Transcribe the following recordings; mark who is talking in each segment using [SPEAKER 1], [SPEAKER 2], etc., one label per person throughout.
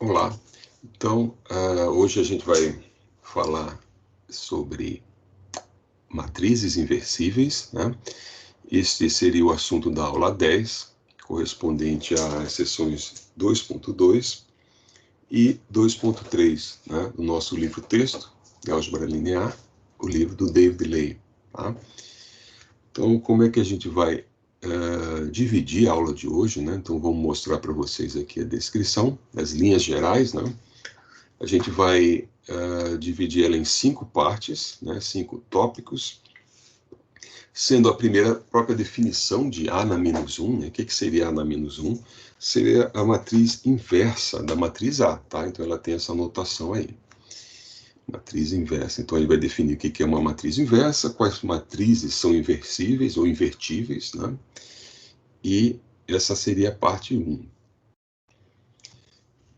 [SPEAKER 1] Olá, então hoje a gente vai falar sobre matrizes inversíveis, né? Este seria o assunto da aula 10, correspondente às sessões 2.2 e 2.3, né? Do nosso livro-texto, de Álgebra Linear, o livro do David Ley. Tá? Então, como é que a gente vai dividir a aula de hoje, né? Então, vamos mostrar para vocês aqui a descrição, as linhas gerais, né? A gente vai dividir ela em 5 partes, né, 5 tópicos, sendo a primeira a própria definição de A na menos 1, né, o que seria A na menos 1? Seria a matriz inversa da matriz A, tá? Então ela tem essa notação aí, matriz inversa. Então ele vai definir o que é uma matriz inversa, quais matrizes são inversíveis ou invertíveis, né? E essa seria a parte 1.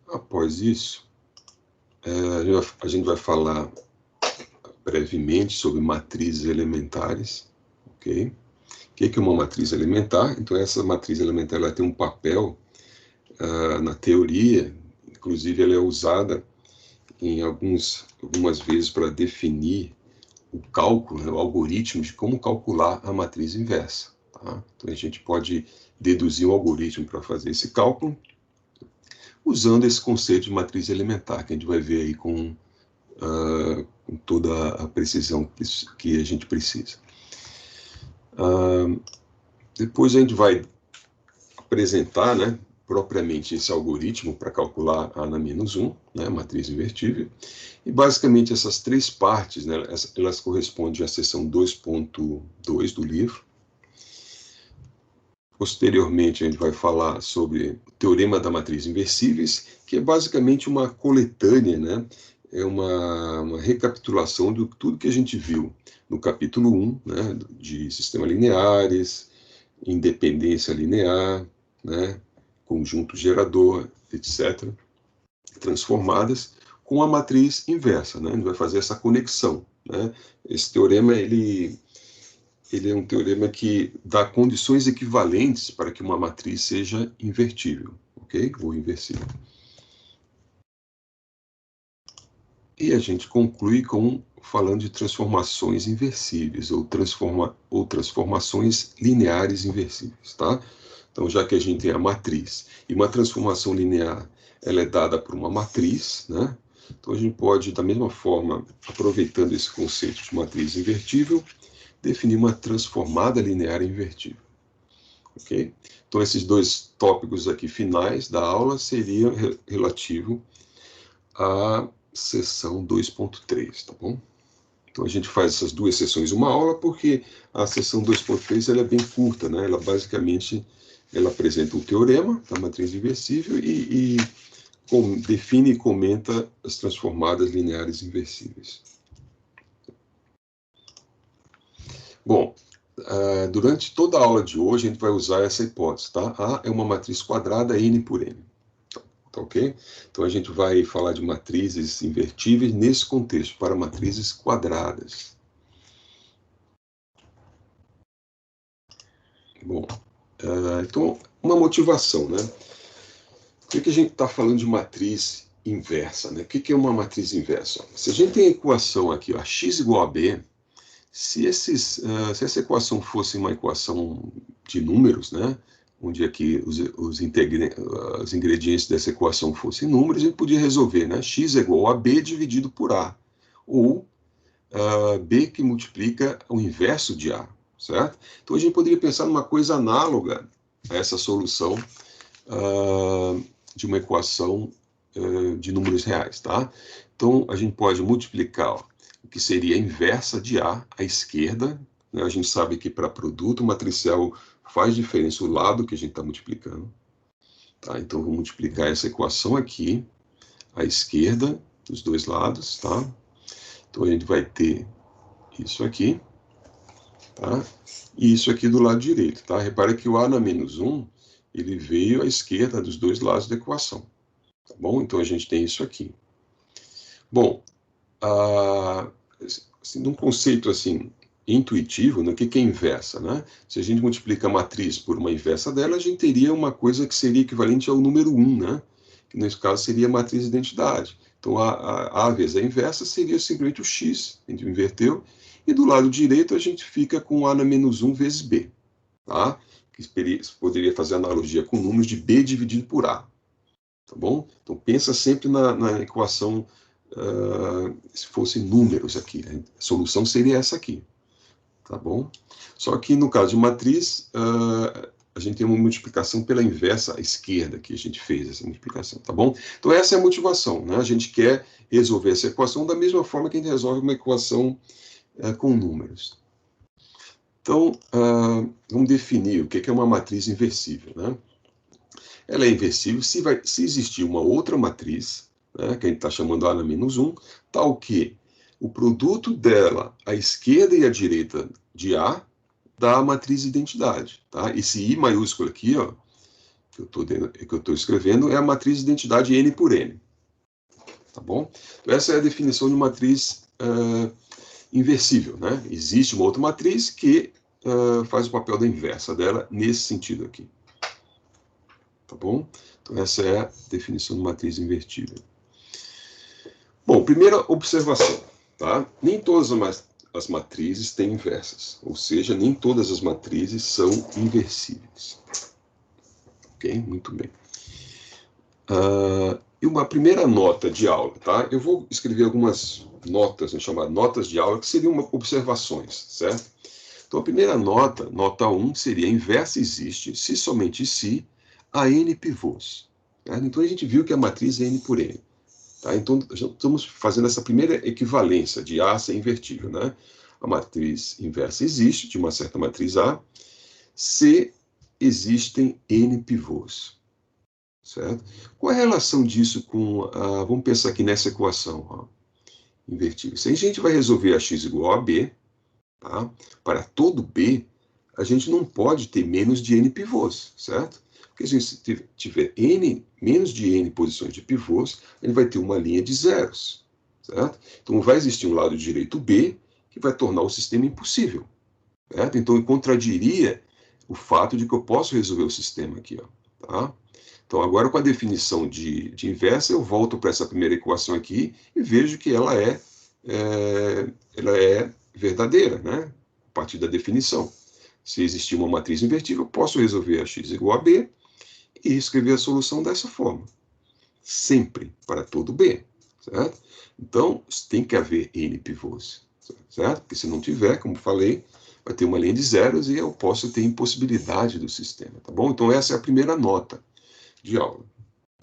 [SPEAKER 1] Após isso, a gente vai falar brevemente sobre matrizes elementares, ok? O que é uma matriz elementar? Então, essa matriz elementar ela tem um papel na teoria, inclusive ela é usada em algumas vezes para definir o cálculo, né, o algoritmo de como calcular a matriz inversa. Tá? Então, a gente pode deduzir um algoritmo para fazer esse cálculo, usando esse conceito de matriz elementar, que a gente vai ver aí com toda a precisão que a gente precisa. Depois a gente vai apresentar, né, propriamente esse algoritmo para calcular A na menos 1, né, matriz invertível. E basicamente essas 3 partes, né, elas correspondem à seção 2.2 do livro. Posteriormente a gente vai falar sobre o teorema da matriz inversíveis, que é basicamente uma coletânea, né, é uma recapitulação de tudo que a gente viu no capítulo 1, né, de sistemas lineares, independência linear, né, conjunto gerador, etc., transformadas com a matriz inversa, né? A gente vai fazer essa conexão, né? Esse teorema ele é um teorema que dá condições equivalentes para que uma matriz seja invertível, ok? Ou inversível. E a gente conclui falando de transformações inversíveis ou transformações lineares inversíveis, tá? Então, já que a gente tem a matriz e uma transformação linear, ela é dada por uma matriz, né? Então, a gente pode, da mesma forma, aproveitando esse conceito de matriz invertível, definir uma transformada linear invertível, ok? Então, esses 2 tópicos aqui finais da aula seriam relativos à seção 2.3, tá bom? Então, a gente faz essas 2 sessões uma aula, porque a sessão 2.3 ela é bem curta, né? Ela basicamente apresenta o teorema da matriz inversível e define e comenta as transformadas lineares inversíveis. Bom, durante toda a aula de hoje a gente vai usar essa hipótese, tá? A é uma matriz quadrada N por N. Tá ok? Então a gente vai falar de matrizes invertíveis nesse contexto, para matrizes quadradas. Bom, então, uma motivação, né? Por que a gente está falando de matriz inversa, né? O que é uma matriz inversa? Se a gente tem a equação aqui, ó, x igual a b, se essa equação fosse uma equação de números, né? Onde aqui os ingredientes dessa equação fossem números, a gente podia resolver, né? X é igual a b dividido por a, ou b que multiplica o inverso de a, certo? Então a gente poderia pensar numa coisa análoga a essa solução de uma equação de números reais, tá? Então a gente pode multiplicar o que seria a inversa de a à esquerda, né? A gente sabe que para produto matricial faz diferença o lado que a gente está multiplicando, tá? Então vou multiplicar essa equação aqui à esquerda dos 2 lados, tá? Então a gente vai ter isso aqui, tá? E isso aqui do lado direito, tá? Repare que o a na menos 1, ele veio à esquerda dos 2 lados da equação, tá bom? Então a gente tem isso aqui. Bom, assim, num conceito assim intuitivo, né, o que é inversa, né? Se a gente multiplica a matriz por uma inversa dela, a gente teria uma coisa que seria equivalente ao número 1, né? que nesse caso seria a matriz de identidade. Então, a vezes a inversa seria simplesmente o x, a gente inverteu, e do lado direito a gente fica com a na menos 1 vezes b, tá? Que poderia fazer analogia com números de b dividido por a, tá bom? Então, pensa sempre na equação, se fossem números aqui, né? A solução seria essa aqui, tá bom? Só que no caso de matriz, a gente tem uma multiplicação pela inversa à esquerda, que a gente fez essa multiplicação, tá bom? Então essa é a motivação, né? A gente quer resolver essa equação da mesma forma que a gente resolve uma equação com números. Então, vamos definir o que é uma matriz inversível, né? Ela é inversível se existir uma outra matriz, né, que a gente está chamando A na menos 1, tal que o produto dela, à esquerda e à direita de A, dá a matriz de identidade. Tá? Esse I maiúsculo aqui, ó, que eu estou escrevendo, é a matriz de identidade N por N. Tá bom? Então, essa é a definição de matriz inversível. Né? Existe uma outra matriz que faz o papel da inversa dela nesse sentido aqui. Tá bom? Então, essa é a definição de matriz invertível. Bom, primeira observação. Tá? Nem todas as matrizes têm inversas, ou seja, nem todas as matrizes são inversíveis. Ok? Muito bem. E uma primeira nota de aula, tá? Eu vou escrever algumas notas, vamos chamar notas de aula, que seriam observações, certo? Então, a primeira nota, nota 1, seria: a inversa existe se somente se há n pivôs. Tá? Então, a gente viu que a matriz é n por n. Tá? Então, estamos fazendo essa primeira equivalência de A ser invertível. Né? A matriz inversa existe, de uma certa matriz A, se existem n pivôs. Certo? Qual é a relação disso com vamos pensar aqui nessa equação, ó, invertível. Se a gente vai resolver x igual a b, tá? Para todo b, a gente não pode ter menos de n pivôs, certo? Porque se a gente tiver menos de n posições de pivôs, a gente vai ter uma linha de zeros, certo? Então vai existir um lado direito b, que vai tornar o sistema impossível, certo? Então contradiria o fato de que eu posso resolver o sistema aqui, ó, tá? Então, agora com a definição de inversa, eu volto para essa primeira equação aqui e vejo que ela é verdadeira, né? A partir da definição. Se existir uma matriz invertível, eu posso resolver a x igual a b e escrever a solução dessa forma. Sempre, para todo b, certo? Então, tem que haver n pivôs, certo? Porque se não tiver, como falei, vai ter uma linha de zeros e eu posso ter impossibilidade do sistema, tá bom? Então, essa é a primeira nota de aula.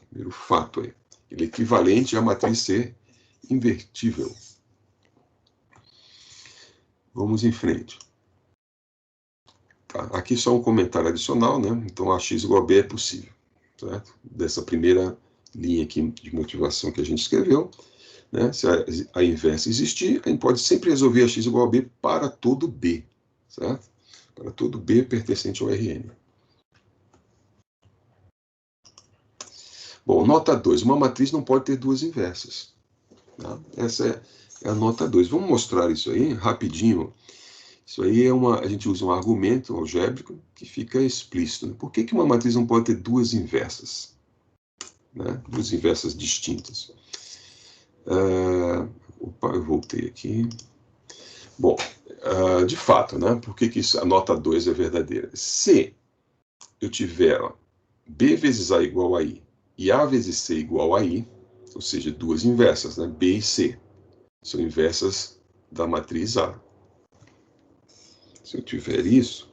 [SPEAKER 1] Primeiro fato aí. Ele é equivalente à matriz ser invertível. Vamos em frente. Tá? Aqui só um comentário adicional, né? Então, a x igual a b é possível, certo? Dessa primeira linha aqui de motivação que a gente escreveu, né? Se a inversa existir, a gente pode sempre resolver a x igual a b para todo b, certo? Para todo b pertencente ao Rn. Bom, nota 2. Uma matriz não pode ter duas inversas. Tá? Essa é a nota 2. Vamos mostrar isso aí rapidinho. Isso aí a gente usa um argumento algébrico que fica explícito. Né? Por que uma matriz não pode ter duas inversas? Né? Duas inversas distintas. Opa, eu voltei aqui. Bom, de fato, né? Por que a nota 2 é verdadeira? Se eu tiver b vezes a igual a i e a vezes c igual a i, ou seja, duas inversas, né? B e C, são inversas da matriz A. Se eu tiver isso,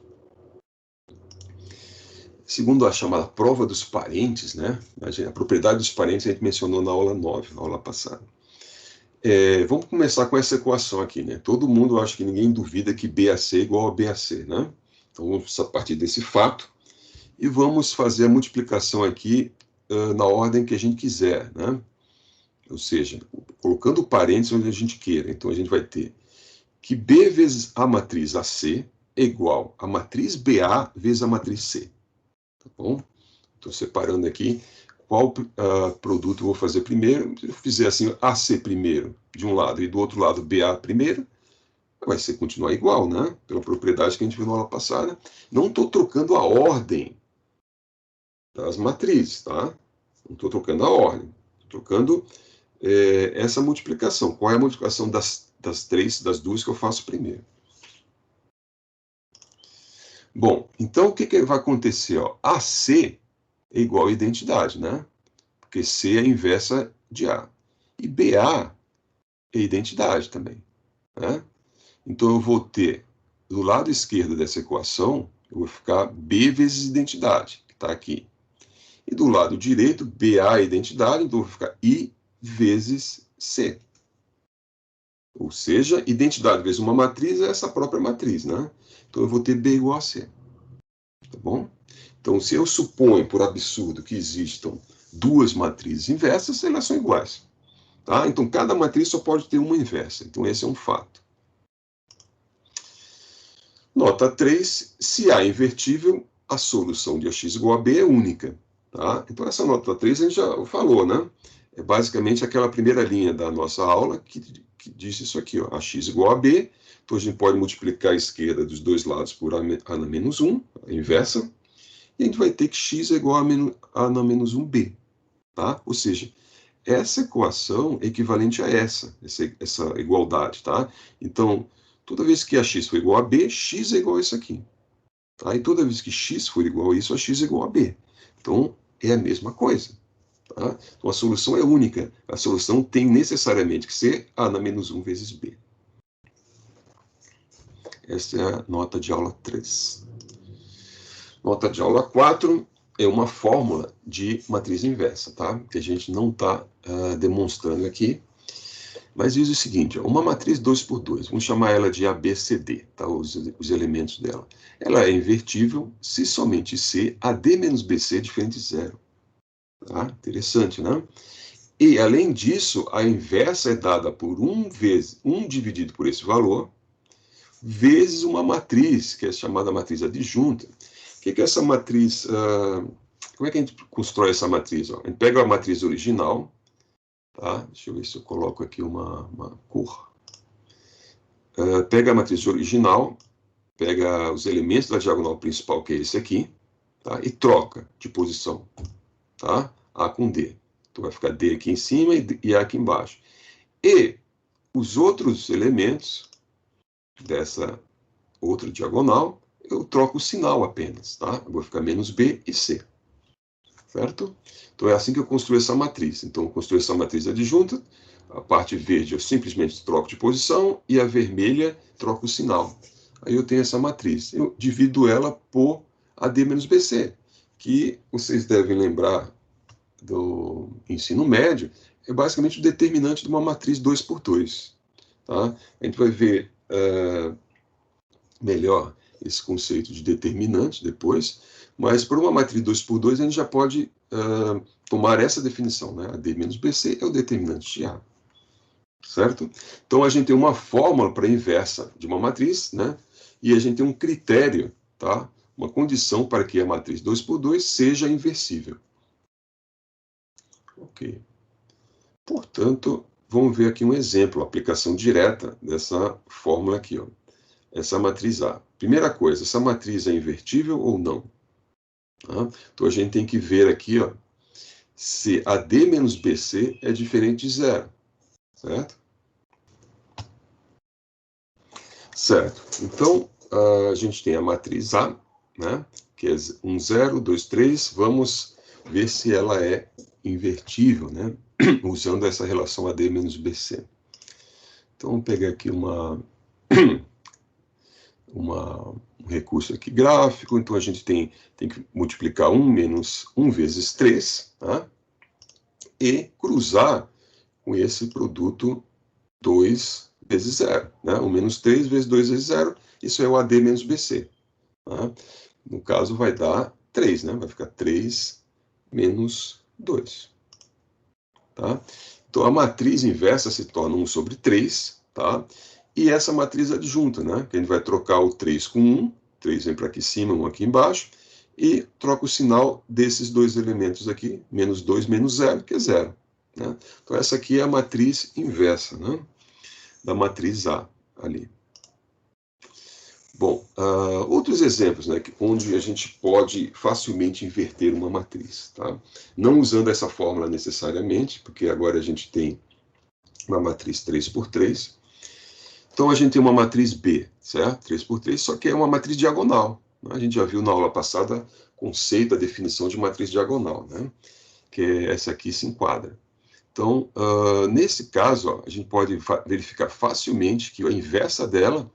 [SPEAKER 1] segundo a chamada prova dos parentes, né? A propriedade dos parentes a gente mencionou na aula 9, na aula passada. Vamos começar com essa equação aqui, né? Todo mundo, acho que ninguém duvida que BAC é igual a BAC, né? Então vamos partir desse fato e vamos fazer a multiplicação aqui na ordem que a gente quiser, né? Ou seja, colocando parênteses onde a gente queira. Então a gente vai ter que B vezes a matriz AC é igual a matriz BA vezes a matriz C. Tá bom? Estou separando aqui qual produto eu vou fazer primeiro. Se eu fizer assim, AC primeiro de um lado e do outro lado BA primeiro, vai continuar igual, né? Pela propriedade que a gente viu na aula passada. Não estou trocando a ordem das matrizes, tá? Não estou trocando a ordem. Estou trocando essa multiplicação. Qual é a multiplicação das duas que eu faço primeiro? Bom, então o que vai acontecer? Ó? AC é igual a identidade, né? Porque C é a inversa de A. E BA é identidade também, né? Então eu vou ter, do lado esquerdo dessa equação, eu vou ficar B vezes identidade, que está aqui. E do lado direito, BA é identidade, então eu vou ficar I vezes C. Ou seja, identidade vezes uma matriz é essa própria matriz, né? Então eu vou ter B igual a C. Tá bom? Então, se eu suponho, por absurdo, que existam duas matrizes inversas, elas são iguais. Tá? Então, cada matriz só pode ter uma inversa. Então, esse é um fato. Nota 3, se A é invertível, a solução de AX igual a B é única. Tá? Então, essa nota 3 a gente já falou, né? É basicamente aquela primeira linha da nossa aula que diz isso aqui, ó, AX igual a B. Então, a gente pode multiplicar a esquerda dos dois lados por A na menos 1, a inversa. E a gente vai ter que x é igual a na menos 1b. Tá? Ou seja, essa equação é equivalente a essa igualdade. Tá? Então, toda vez que a x for igual a b, x é igual a isso aqui. Tá? E toda vez que x for igual a isso, a x é igual a b. Então, é a mesma coisa. Tá? Então, a solução é única. A solução tem necessariamente que ser a na menos 1 vezes b. Essa é a nota de aula 3. Nota de aula 4 é uma fórmula de matriz inversa, tá? Que a gente não está demonstrando aqui. Mas diz o seguinte, ó, uma matriz 2 por 2, vamos chamar ela de ABCD, tá? Os elementos dela. Ela é invertível se somente C, AD menos BC é diferente de zero. Tá? Interessante, né? E, além disso, a inversa é dada por 1 dividido por esse valor, vezes uma matriz, que é chamada matriz adjunta. O que é essa matriz? Como é que a gente constrói essa matriz? Ó? A gente pega a matriz original, tá? Deixa eu ver se eu coloco aqui uma cor. Pega a matriz original, pega os elementos da diagonal principal, que é esse aqui, tá? E troca de posição, tá? A com D. Então vai ficar D aqui em cima e A aqui embaixo. E os outros elementos dessa outra diagonal, eu troco o sinal apenas, tá? Eu vou ficar menos B e C, certo? Então é assim que eu construo essa matriz. Então eu construo essa matriz adjunta, a parte verde eu simplesmente troco de posição e a vermelha troco o sinal. Aí eu tenho essa matriz. Eu divido ela por AD menos BC, que vocês devem lembrar do ensino médio, é basicamente o determinante de uma matriz 2 por 2. Tá? A gente vai ver melhor esse conceito de determinante depois, mas por uma matriz 2 por 2 a gente já pode tomar essa definição, né? AD menos BC é o determinante de A, certo? Então a gente tem uma fórmula para a inversa de uma matriz, né? E a gente tem um critério, tá? Uma condição para que a matriz 2 por 2 seja inversível. Ok. Portanto, vamos ver aqui um exemplo, aplicação direta dessa fórmula aqui, ó. Essa matriz A. Primeira coisa, essa matriz é invertível ou não? Tá? Então a gente tem que ver aqui, ó, se AD menos BC é diferente de zero, certo? Certo. Então a gente tem a matriz A, né, que é 1, 0, 2, 3. Vamos ver se ela é invertível, né, usando essa relação AD menos BC. Então vamos pegar aqui um recurso aqui gráfico, então a gente tem que multiplicar 1 menos 1 vezes 3, tá? E cruzar com esse produto 2 vezes 0, né? 1 menos 3 vezes 2 vezes 0, isso é o AD menos BC. Tá? No caso vai dar 3, né? Vai ficar 3 menos 2. Tá? Então a matriz inversa se torna 1 sobre 3, tá? E essa matriz adjunta, né? Que a gente vai trocar o 3 com 1, 3 vem para aqui em cima, 1 aqui embaixo, e troca o sinal desses dois elementos aqui, menos 2 menos 0, que é 0. Né? Então essa aqui é a matriz inversa, né? Da matriz A ali. Bom, outros exemplos, né, onde a gente pode facilmente inverter uma matriz, tá? Não usando essa fórmula necessariamente, porque agora a gente tem uma matriz 3 por 3. Então a gente tem uma matriz B, certo? 3 por 3, só que é uma matriz diagonal, né? A gente já viu na aula passada o conceito, a definição de matriz diagonal, né? Que essa aqui se enquadra. Então, nesse caso, ó, a gente pode verificar facilmente que a inversa dela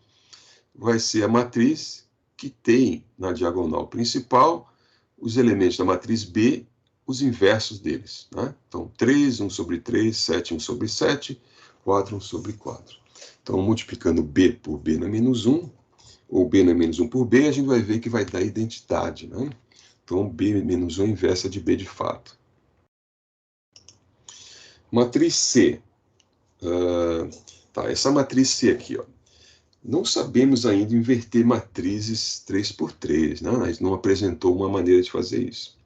[SPEAKER 1] vai ser a matriz que tem na diagonal principal os elementos da matriz B, os inversos deles, né? Então, 3, 1 sobre 3, 7, 1 sobre 7, 4, 1 sobre 4. Então, multiplicando B por B na menos 1, ou B na menos 1 por B, a gente vai ver que vai dar identidade, né? Então, B menos 1 é inversa de B de fato. Matriz C. Essa matriz C aqui, ó. Não sabemos ainda inverter matrizes 3 por 3, né? A gente não apresentou uma maneira de fazer isso.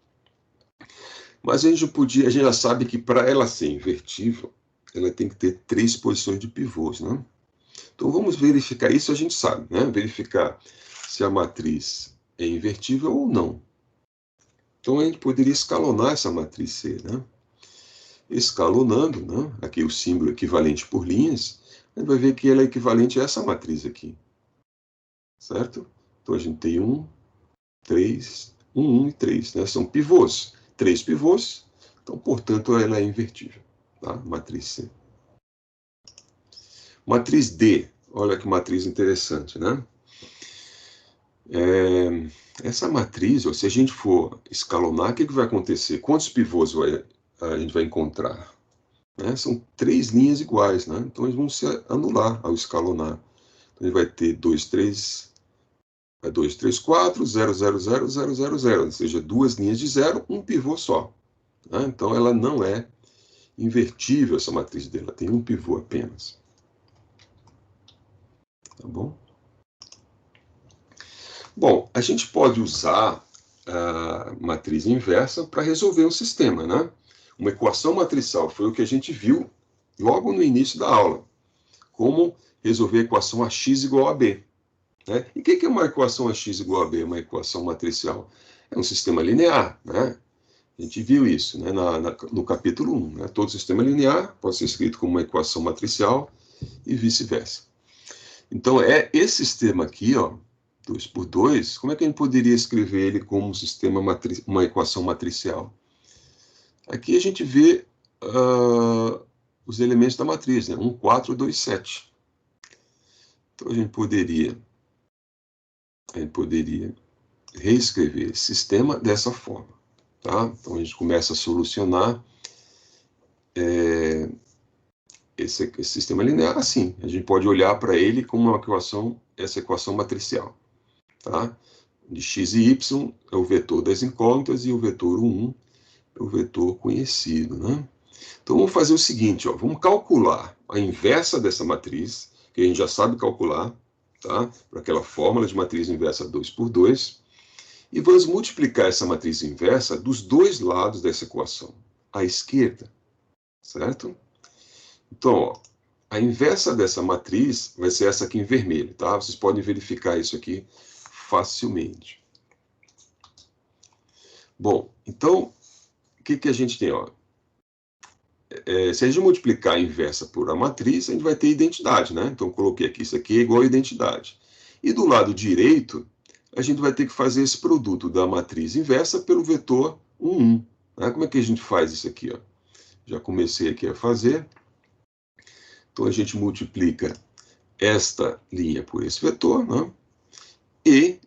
[SPEAKER 1] Mas a gente já sabe que para ela ser invertível, ela tem que ter 3 posições de pivôs, né? Então vamos verificar isso, a gente sabe, né? Verificar se a matriz é invertível ou não. Então a gente poderia escalonar essa matriz C, né? Escalonando, né? Aqui o símbolo equivalente por linhas, a gente vai ver que ela é equivalente a essa matriz aqui. Certo? Então a gente tem 1, 3, 1, 1 e 3, né? São pivôs. 3 pivôs, então, portanto, ela é invertível. Tá? Matriz C. Matriz D. Olha que matriz interessante, né? Essa matriz, ó, se a gente for escalonar, o que vai acontecer? Quantos pivôs a gente vai encontrar? Né? São 3 linhas iguais, né? Então eles vão se anular ao escalonar. Então a gente vai ter 2, 3, 2, 3, 4, 0, 0, 0, 0, 0, 0, ou seja, 2 linhas de zero, um pivô só. Né? Então ela não é invertível, essa matriz dela, tem um pivô apenas. Tá bom? Bom, a gente pode usar a matriz inversa para resolver um sistema, né? Uma equação matricial foi o que a gente viu logo no início da aula. Como resolver a equação AX igual a B. Né? E o que é uma equação AX igual a B? Uma equação matricial? É um sistema linear, né? A gente viu isso, né, no capítulo 1. Né? Todo sistema linear pode ser escrito como uma equação matricial e vice-versa. Então, esse sistema aqui, ó, 2 por 2, como é que a gente poderia escrever ele como uma equação matricial? Aqui a gente vê os elementos da matriz, né? 1, 4, 2, 7. Então, a gente poderia reescrever esse sistema dessa forma. Tá? Então, a gente começa a solucionar esse sistema linear assim. A gente pode olhar para ele como essa equação matricial. Tá? De x e y é o vetor das incógnitas e o vetor 1 é o vetor conhecido. Né? Então, vamos fazer o seguinte, ó, vamos calcular a inversa dessa matriz, que a gente já sabe calcular, tá? Para aquela fórmula de matriz inversa 2 por 2, e vamos multiplicar essa matriz inversa dos dois lados dessa equação, à esquerda, certo? Então, ó, a inversa dessa matriz vai ser essa aqui em vermelho, tá? Vocês podem verificar isso aqui facilmente. Bom, então, o que a gente tem? Ó? Se a gente multiplicar a inversa por a matriz, a gente vai ter identidade, né? Então, eu coloquei aqui, isso aqui é igual a identidade. E do lado direito, a gente vai ter que fazer esse produto da matriz inversa pelo vetor 1, 1. Né? Como é que a gente faz isso aqui? Ó? Já comecei aqui a fazer. Então, a gente multiplica esta linha por esse vetor, né? E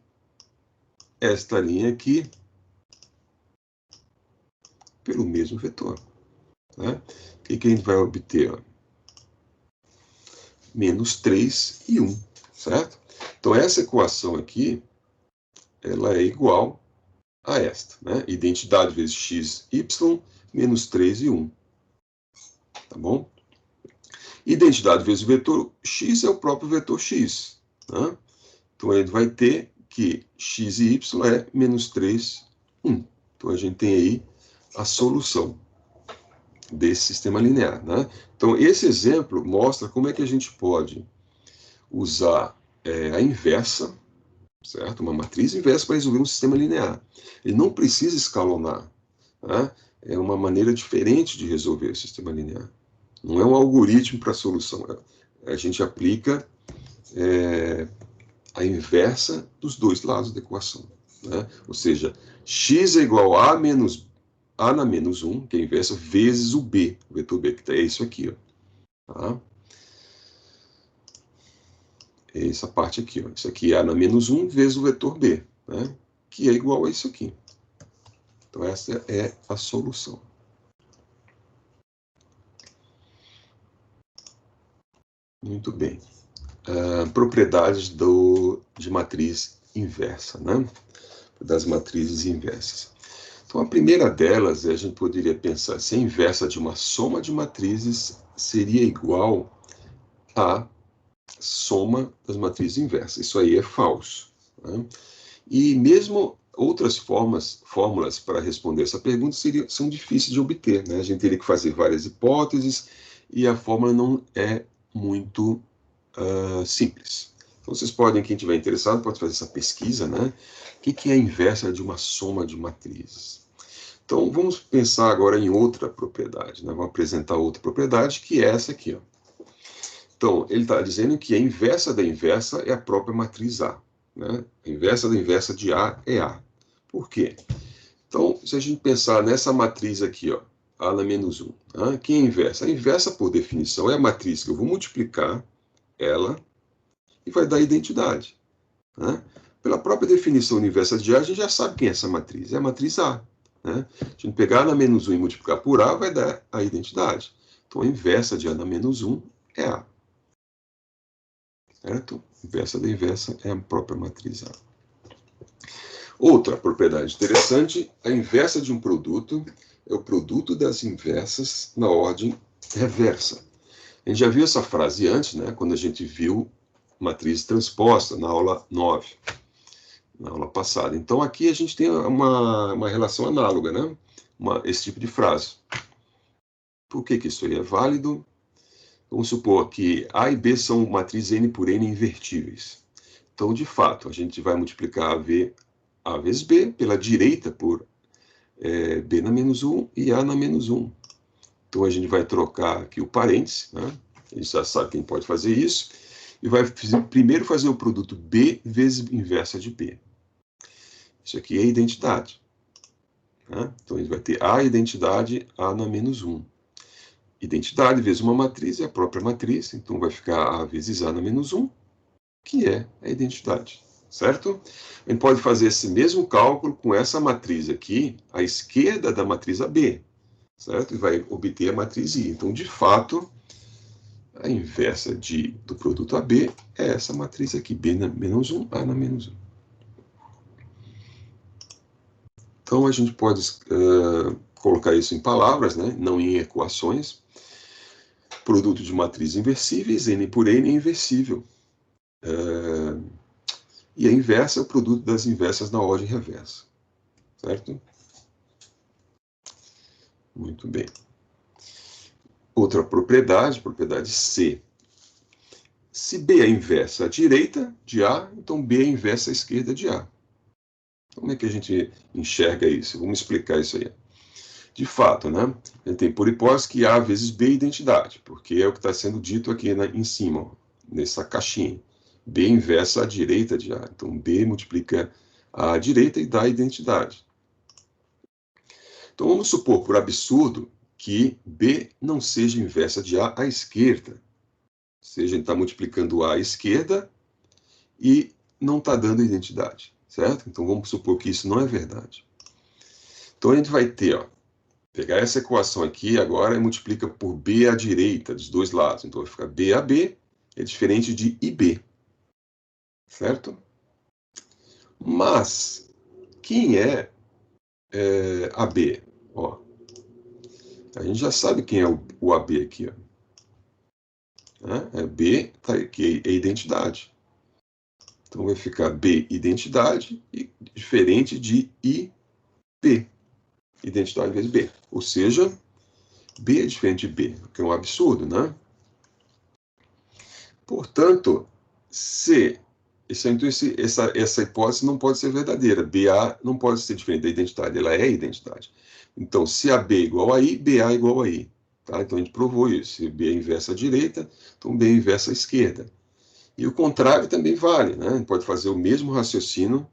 [SPEAKER 1] esta linha aqui pelo mesmo vetor. Né? O que a gente vai obter? Ó? Menos 3 e 1, certo? Então, essa equação aqui, ela é igual a esta, né? Identidade vezes x, y, menos 3 e 1. Tá bom? Identidade vezes o vetor x é o próprio vetor x. Né? Então, a gente vai ter que x e y é menos 3, 1. Então, a gente tem aí a solução desse sistema linear. Né? Então, esse exemplo mostra como é que a gente pode usar a inversa, certo? Uma matriz inversa para resolver um sistema linear. Ele não precisa escalonar, né? É uma maneira diferente de resolver o sistema linear. Não é um algoritmo para a solução. A gente aplica a inversa dos dois lados da equação, né? Ou seja, x é igual a menos a na menos 1, que é a inversa, vezes o b, o vetor b, que é isso aqui, ó. Tá? É essa parte aqui, ó. Isso aqui é a na menos 1 vezes o vetor b, né? Que é igual a isso aqui. Então, essa é a solução. Muito bem. Propriedades de matriz inversa, né? Das matrizes inversas. Então, a primeira delas, a gente poderia pensar se a inversa de uma soma de matrizes seria igual à soma das matrizes inversas. Isso aí é falso, né? E mesmo outras fórmulas para responder essa pergunta são difíceis de obter, né? A gente teria que fazer várias hipóteses e a fórmula não é muito simples. Então, vocês podem, quem estiver interessado, pode fazer essa pesquisa, né? O que é a inversa de uma soma de matrizes? Então, vamos pensar agora em outra propriedade, né? Vamos apresentar outra propriedade, que é essa aqui, ó. Então, ele está dizendo que a inversa da inversa é a própria matriz A, né? A inversa da inversa de A é A. Por quê? Então, se a gente pensar nessa matriz aqui, ó, A na menos 1, né? Que é a inversa? A inversa, por definição, é a matriz que eu vou multiplicar ela e vai dar a identidade, né? Pela própria definição universal de A, a gente já sabe quem é essa matriz. É a matriz A, né? Se a gente pegar A na menos 1 e multiplicar por A, vai dar a identidade. Então, a inversa de A na menos 1 é A. Certo? A inversa da inversa é a própria matriz A. Outra propriedade interessante, a inversa de um produto é o produto das inversas na ordem reversa. A gente já viu essa frase antes, né? Quando a gente viu matriz transposta na aula 9, na aula passada. Então aqui a gente tem uma relação análoga, né? Esse tipo de frase. Por que isso aí é válido? Vamos supor que A e B são matrizes N por N invertíveis. Então, de fato, a gente vai multiplicar A vezes B pela direita por B na menos 1 e A na menos 1. Então, a gente vai trocar aqui o parênteses, né? A gente já sabe quem pode fazer isso. E vai primeiro fazer o produto B vezes inversa de B. Isso aqui é a identidade, né? Então, a gente vai ter A identidade A na menos 1. Identidade vezes uma matriz é a própria matriz, então vai ficar A vezes A na menos 1, que é a identidade, certo? A gente pode fazer esse mesmo cálculo com essa matriz aqui, à esquerda da matriz AB, certo? E vai obter a matriz I. Então, de fato, a inversa do produto AB é essa matriz aqui, B na menos 1, A na menos 1. Então, a gente pode colocar isso em palavras, né? Não em equações. Produto de matrizes inversíveis, N por N é inversível. E a inversa é o produto das inversas na ordem reversa. Certo? Muito bem. Outra propriedade C. Se B é a inversa à direita de A, então B é a inversa à esquerda de A. Como é que a gente enxerga isso? Vamos explicar isso aí. De fato, né? A gente tem por hipótese que A vezes B é identidade, porque é o que está sendo dito aqui em cima, ó, nessa caixinha. B inversa à direita de A. Então, B multiplica A à direita e dá a identidade. Então, vamos supor, por absurdo, que B não seja inversa de A à esquerda. Ou seja, a gente está multiplicando A à esquerda e não está dando identidade, certo? Então, vamos supor que isso não é verdade. Então, a gente vai ter, ó, pegar essa equação aqui agora e multiplica por B à direita, dos dois lados. Então, vai ficar B a B é diferente de IB, certo? Mas, quem é AB? Ó, a gente já sabe quem é o AB aqui, ó. Né? B, tá aqui, é identidade. Então, vai ficar B, identidade, e diferente de IB. Identidade vezes B. Ou seja, B é diferente de B, que é um absurdo, né? Portanto, se essa hipótese não pode ser verdadeira. BA não pode ser diferente da identidade, ela é a identidade. Então, se AB é igual a I, BA é igual a I. Tá? Então, a gente provou isso. Se B é inversa à direita, então B é inversa à esquerda. E o contrário também vale. Né? A gente pode fazer o mesmo raciocínio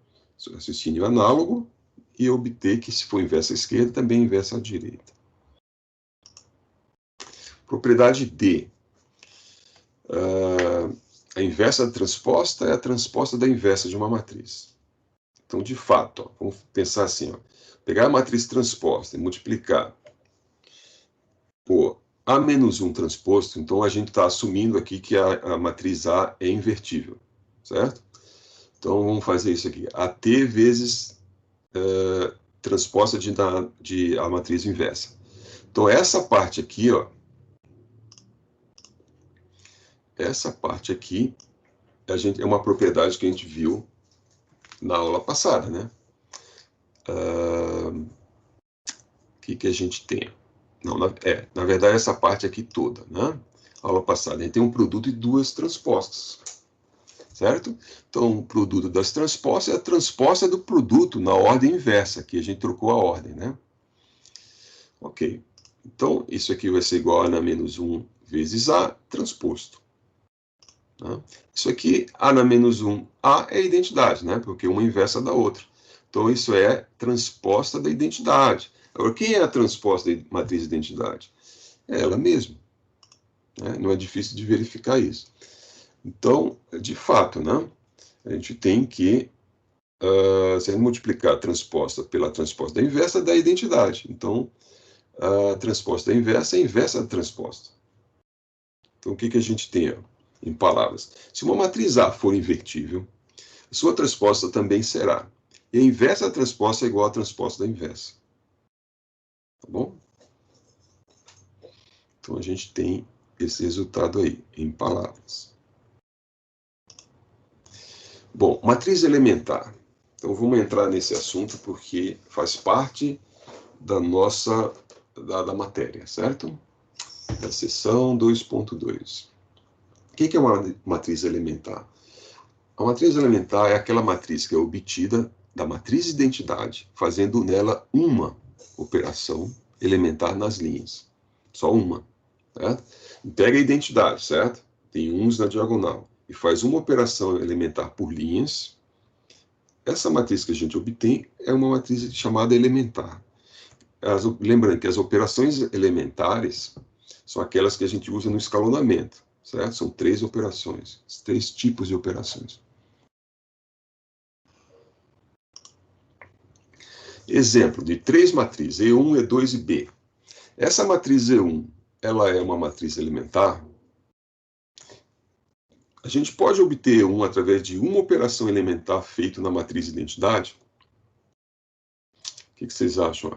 [SPEAKER 1] análogo, e obter que, se for inversa à esquerda, também é inversa à direita. Propriedade D. A inversa da transposta é a transposta da inversa de uma matriz. Então, de fato, ó, vamos pensar assim, ó, pegar a matriz transposta e multiplicar por A menos 1 transposto, então a gente está assumindo aqui que a matriz A é invertível, certo? Então, vamos fazer isso aqui. AT vezes transposta de a matriz inversa. Então, essa parte aqui, ó, essa parte aqui, é uma propriedade que a gente viu na aula passada, né? O que a gente tem? Não, na verdade, essa parte aqui toda, né? Aula passada, a gente tem um produto e duas transpostas, certo? Então, o produto das transpostas é a transposta do produto na ordem inversa, que a gente trocou a ordem, né? Ok. Então, isso aqui vai ser igual a na menos 1 vezes A transposto. Né? Isso aqui, A na menos 1, A é a identidade, né? Porque uma é inversa da outra. Então, isso é transposta da identidade. Agora, quem é a transposta da matriz de identidade? É ela mesma. Né? Não é difícil de verificar isso. Então, de fato, né? A gente tem que se multiplicar a transposta pela transposta da inversa, dá a identidade. Então, a transposta da inversa é a inversa da transposta. Então, o que a gente tem em palavras? Se uma matriz A for invertível, a sua transposta também será. E a inversa da transposta é igual à transposta da inversa. Tá bom? Então, a gente tem esse resultado aí, em palavras. Bom, matriz elementar. Então, vamos entrar nesse assunto porque faz parte da nossa da matéria, certo? Da seção 2.2. O que é uma matriz elementar? A matriz elementar é aquela matriz que é obtida da matriz identidade, fazendo nela uma operação elementar nas linhas. Só uma. Certo? Pega a identidade, certo? Tem uns na diagonal. E faz uma operação elementar por linhas. Essa matriz que a gente obtém é uma matriz chamada elementar. Lembrando que as operações elementares são aquelas que a gente usa no escalonamento, certo? São 3 operações, 3 tipos de operações. Exemplo de 3 matrizes, E1, E2 e B. Essa matriz E1, ela é uma matriz elementar. A gente pode obter E1 através de uma operação elementar feita na matriz identidade? O que vocês acham?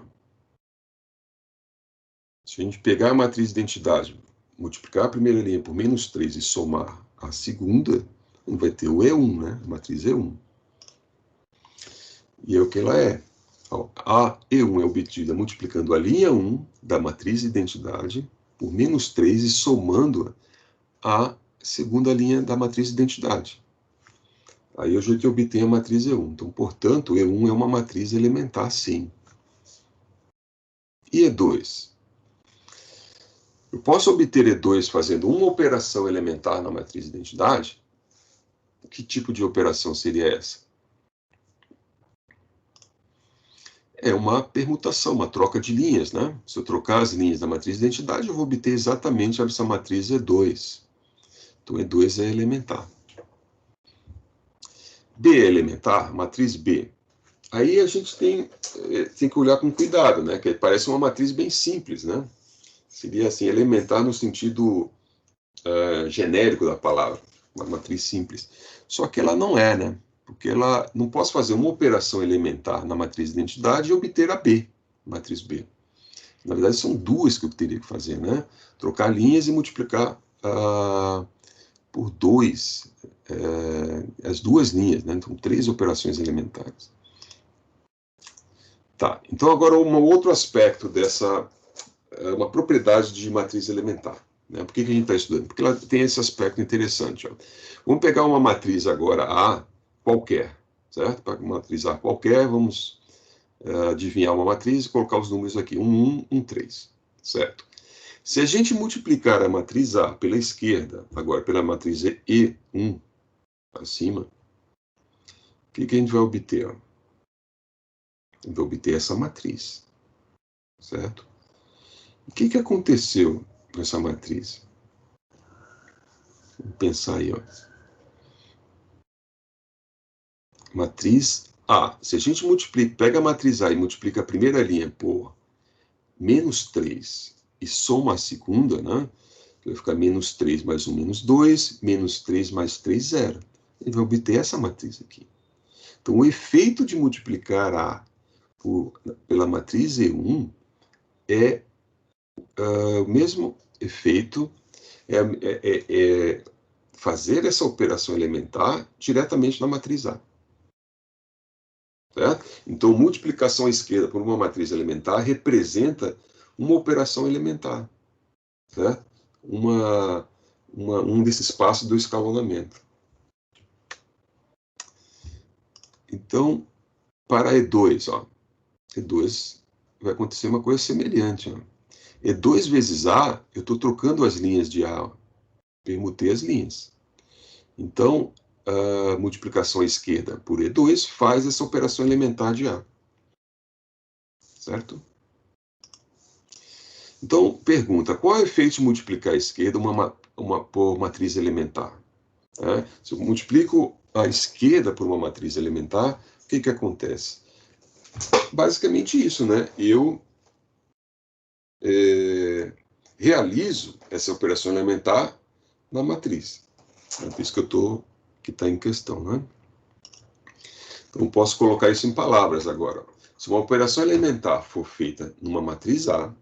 [SPEAKER 1] Se a gente pegar a matriz identidade, multiplicar a primeira linha por menos 3 e somar a segunda, a gente vai ter o E1, né? A matriz E1. E é o que ela é. A E1 é obtida multiplicando a linha 1 da matriz identidade por menos 3 e somando a segunda linha da matriz identidade. Aí a gente obtém a matriz E1. Então, portanto, E1 é uma matriz elementar, sim. E E2? Eu posso obter E2 fazendo uma operação elementar na matriz identidade? Que tipo de operação seria essa? É uma permutação, uma troca de linhas, né? Se eu trocar as linhas da matriz identidade, eu vou obter exatamente essa matriz E2. Então, E2 é elementar. B é elementar, matriz B. Aí a gente tem que olhar com cuidado, né? Que parece uma matriz bem simples, né? Seria assim, elementar no sentido genérico da palavra, uma matriz simples. Só que ela não é, né? Porque ela não posso fazer uma operação elementar na matriz de identidade e obter a B, matriz B. Na verdade, são duas que eu teria que fazer, né? Trocar linhas e multiplicar por 2 as duas linhas, né? Então, 3 operações elementares. Tá, então agora um outro aspecto dessa, uma propriedade de matriz elementar. Né? Por que a gente está estudando? Porque ela tem esse aspecto interessante. Ó. Vamos pegar uma matriz agora A, qualquer, certo? Para matriz A qualquer, vamos adivinhar uma matriz e colocar os números aqui, 1, 1, 1, 3, certo? Se a gente multiplicar a matriz A pela esquerda, agora pela matriz E1, acima, o que a gente vai obter? A gente vai obter essa matriz, certo? O que aconteceu nessa matriz? Vamos pensar aí, ó. Matriz A. Se a gente pega a matriz A e multiplica a primeira linha por menos 3 e soma a segunda, né? Vai ficar menos 3 mais 1, menos 2, menos 3 mais 3, 0. A gente vai obter essa matriz aqui. Então, o efeito de multiplicar A pela matriz E1 é o mesmo efeito, é fazer essa operação elementar diretamente na matriz A. Certo? Então, multiplicação à esquerda por uma matriz elementar representa uma operação elementar, certo? Um desses passos do escalonamento. Então, para E2, ó, E2 vai acontecer uma coisa semelhante. Ó. E2 vezes A, eu estou trocando as linhas de A, ó. Permutei as linhas. Então, a multiplicação à esquerda por E2 faz essa operação elementar de A. Certo? Então, pergunta, qual é o efeito de multiplicar à esquerda por matriz elementar? Se eu multiplico a esquerda por uma matriz elementar, o que acontece? Basicamente isso, né? Eu realizo essa operação elementar na matriz. A matriz que está em questão, né? Então, posso colocar isso em palavras agora. Se uma operação elementar for feita numa matriz A,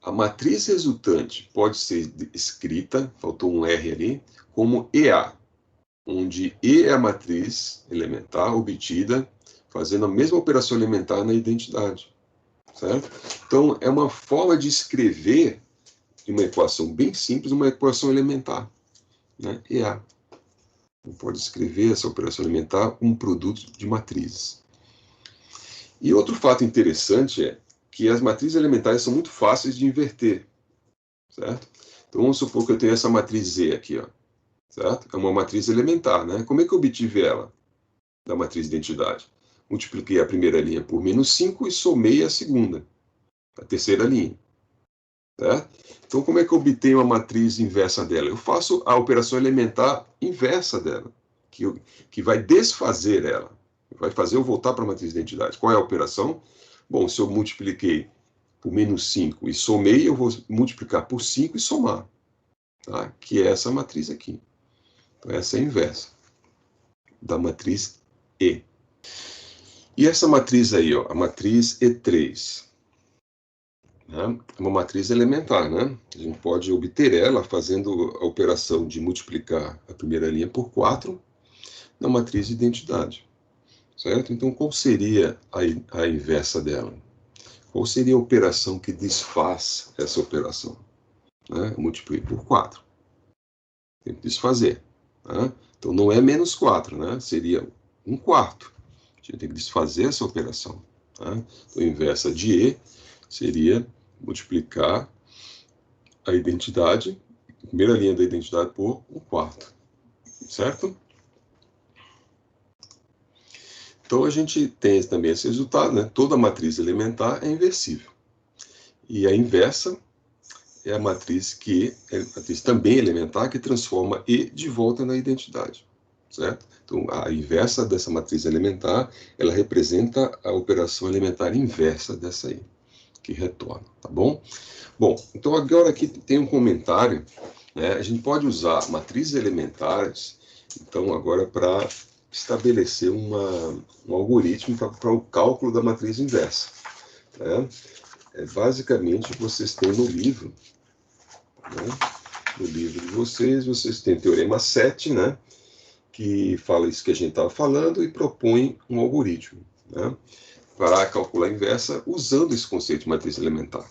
[SPEAKER 1] a matriz resultante pode ser escrita, faltou um R ali, como EA, onde E é a matriz elementar obtida fazendo a mesma operação elementar na identidade. Certo? Então, é uma forma de escrever uma equação bem simples, uma equação elementar. Né? EA. Pode escrever essa operação elementar como um produto de matrizes. E outro fato interessante é que as matrizes elementares são muito fáceis de inverter. Certo? Então, vamos supor que eu tenho essa matriz Z aqui. Ó, certo? É uma matriz elementar. Né? Como é que eu obtive ela da matriz de identidade? Multipliquei a primeira linha por menos 5 e somei a segunda, a terceira linha. Certo? Então, como é que eu obtenho a matriz inversa dela? Eu faço a operação elementar inversa dela, que vai desfazer ela, vai fazer eu voltar para a matriz de identidade. Qual é a operação? Bom, se eu multipliquei por menos 5 e somei, eu vou multiplicar por 5 e somar, tá? Que é essa matriz aqui. Então, essa é a inversa da matriz E. E essa matriz aí, ó, a matriz E3, né? É uma matriz elementar, né? A gente pode obter ela fazendo a operação de multiplicar a primeira linha por 4 na matriz de identidade. Certo? Então, qual seria a inversa dela? Qual seria a operação que desfaz essa operação? Né? Eu multiplico por 4. Tem que desfazer. Né? Então, não é menos 4, né? Seria 1/4. A gente tem que desfazer essa operação. Tá? Então, a inversa de E seria multiplicar a identidade, a primeira linha da identidade, por 1/4. Certo? Então, a gente tem também esse resultado, né? Toda matriz elementar é inversível. E a inversa é a matriz também elementar, que transforma E de volta na identidade. Certo? Então, a inversa dessa matriz elementar, ela representa a operação elementar inversa dessa aí, que retorna, tá bom? Bom, então agora aqui tem um comentário, né? A gente pode usar matrizes elementares, então agora para estabelecer um algoritmo para o cálculo da matriz inversa. Né? Basicamente, vocês têm no livro, né? No livro de vocês têm Teorema 7, né? Que fala isso que a gente estava falando e propõe um algoritmo, né? Para calcular a inversa usando esse conceito de matriz elementar.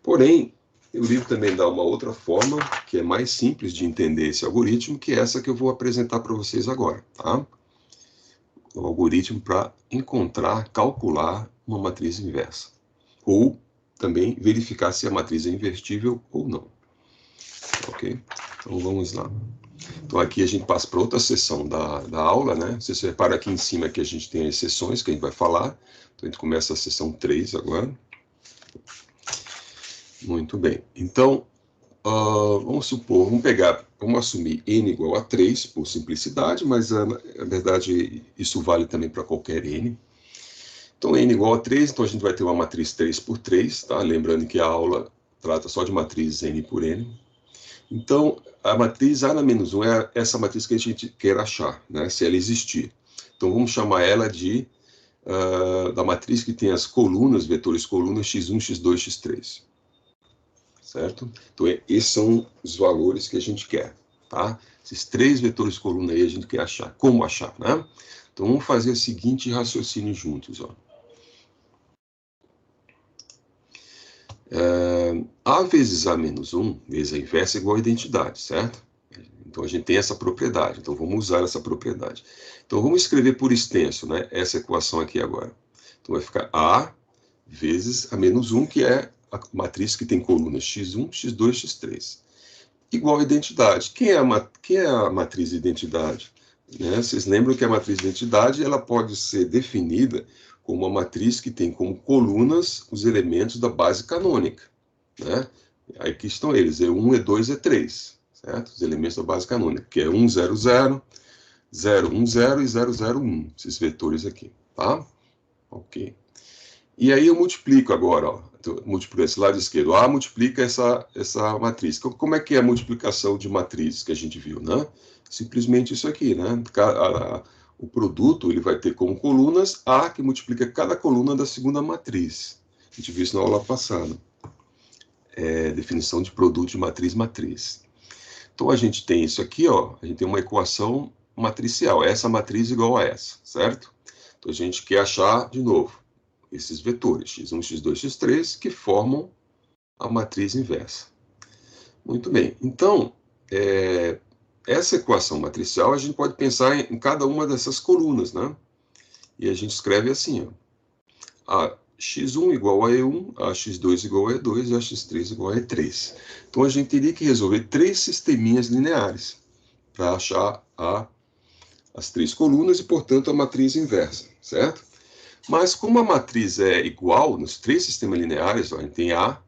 [SPEAKER 1] Porém, o livro também dá uma outra forma, que é mais simples de entender esse algoritmo, que é essa que eu vou apresentar para vocês agora, tá? O algoritmo para encontrar, calcular uma matriz inversa. Ou também verificar se a matriz é invertível ou não. Ok? Então vamos lá. Então aqui a gente passa para outra seção da aula, né? Você repara aqui em cima que a gente tem as seções que a gente vai falar. Então a gente começa a seção 3 agora. Muito bem. Então, vamos supor, vamos assumir n igual a 3, por simplicidade, mas na verdade isso vale também para qualquer n. Então, n igual a 3, então a gente vai ter uma matriz 3 por 3, tá? Lembrando que a aula trata só de matrizes n por n. Então, a matriz A na menos 1 é essa matriz que a gente quer achar, né? Se ela existir. Então, vamos chamar ela da matriz que tem as colunas, vetores colunas, x1, x2, x3. Certo? Então, esses são os valores que a gente quer, tá? Esses 3 vetores coluna aí a gente quer achar. Como achar, né? Então, vamos fazer o seguinte raciocínio juntos, ó. A vezes A menos 1, vezes a inversa, é igual a identidade, certo? Então, a gente tem essa propriedade. Então, vamos usar essa propriedade. Então, vamos escrever por extenso, né? Essa equação aqui agora. Então, vai ficar A vezes A menos 1, que é a matriz que tem colunas x1, x2, x3. Igual a identidade. Quem é a matriz de identidade? Né? Vocês lembram que a matriz de identidade ela pode ser definida como uma matriz que tem como colunas os elementos da base canônica. Né? Aí aqui estão eles, E1, E2, E3. Certo? Os elementos da base canônica, que é 1, 0, 0, 0, 1, 0 e 0, 0, 1. Esses vetores aqui. Tá? Ok. E aí eu multiplico agora, ó, multiplico esse lado esquerdo. A multiplica essa matriz. Como é que é a multiplicação de matriz que a gente viu, né? Simplesmente isso aqui, né? O produto ele vai ter como colunas A, que multiplica cada coluna da segunda matriz. A gente viu isso na aula passada. Definição de produto de matriz. Então a gente tem isso aqui, ó. A gente tem uma equação matricial. Essa matriz igual a essa, certo? Então a gente quer achar, de novo, esses vetores, x1, x2, x3, que formam a matriz inversa. Muito bem. Então, essa equação matricial, a gente pode pensar em cada uma dessas colunas, né? E a gente escreve assim, ó. A x1 igual a E1, a x2 igual a E2 e a x3 igual a E3. Então, a gente teria que resolver 3 sisteminhas lineares para achar as 3 colunas e, portanto, a matriz inversa, certo? Mas como a matriz é igual nos 3 sistemas lineares, ó, a gente tem A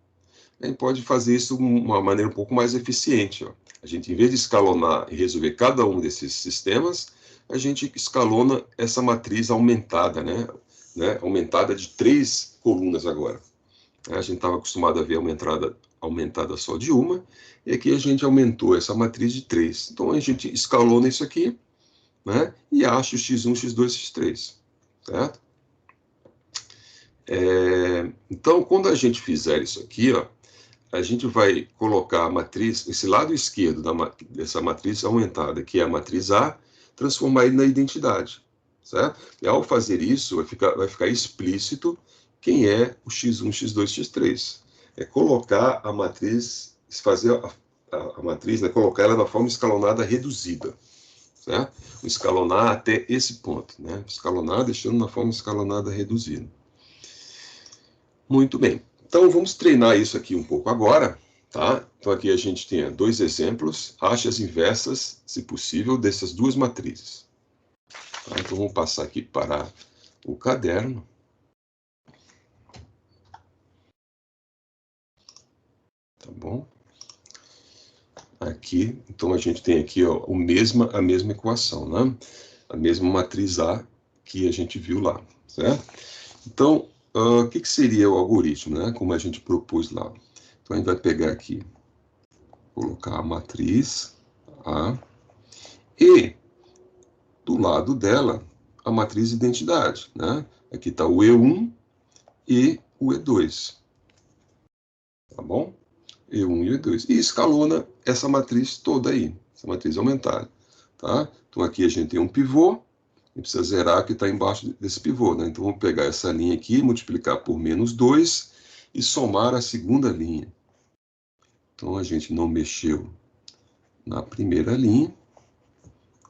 [SPEAKER 1] pode fazer isso de uma maneira um pouco mais eficiente. Ó. A gente, em vez de escalonar e resolver cada um desses sistemas, a gente escalona essa matriz aumentada, né? Aumentada de 3 colunas agora. A gente estava acostumado a ver aumentada só de uma, e aqui a gente aumentou essa matriz de 3. Então a gente escalona isso aqui, né? E acha o x1, x2, x3, certo? Então, quando a gente fizer isso aqui, ó, a gente vai colocar a matriz, esse lado esquerdo dessa matriz aumentada, que é a matriz A, transformar ele na identidade, certo? E ao fazer isso, vai ficar explícito quem é o x1, x2, x3. É colocar a matriz, fazer a matriz, né, colocar ela na forma escalonada reduzida, certo? Escalonar até esse ponto, né? Escalonar deixando na forma escalonada reduzida. Muito bem. Então, vamos treinar isso aqui um pouco agora, tá? Então, aqui a gente tem 2 exemplos. Ache as inversas, se possível, dessas 2 matrizes. Tá? Então, vamos passar aqui para o caderno. Tá bom? Aqui, então, a gente tem aqui ó, a mesma equação, né? A mesma matriz A que a gente viu lá, certo? Então, o que seria o algoritmo, né? Como a gente propôs lá. Então, a gente vai pegar aqui, colocar a matriz A, e do lado dela, a matriz de identidade, né? Aqui está o E1 e o E2, tá bom? E1 e E2. E escalona essa matriz toda aí, essa matriz aumentada, tá? Então, aqui a gente tem um pivô, e precisa zerar que está embaixo desse pivô, né? Então, vamos pegar essa linha aqui, multiplicar por menos 2 e somar a segunda linha. Então, a gente não mexeu na primeira linha.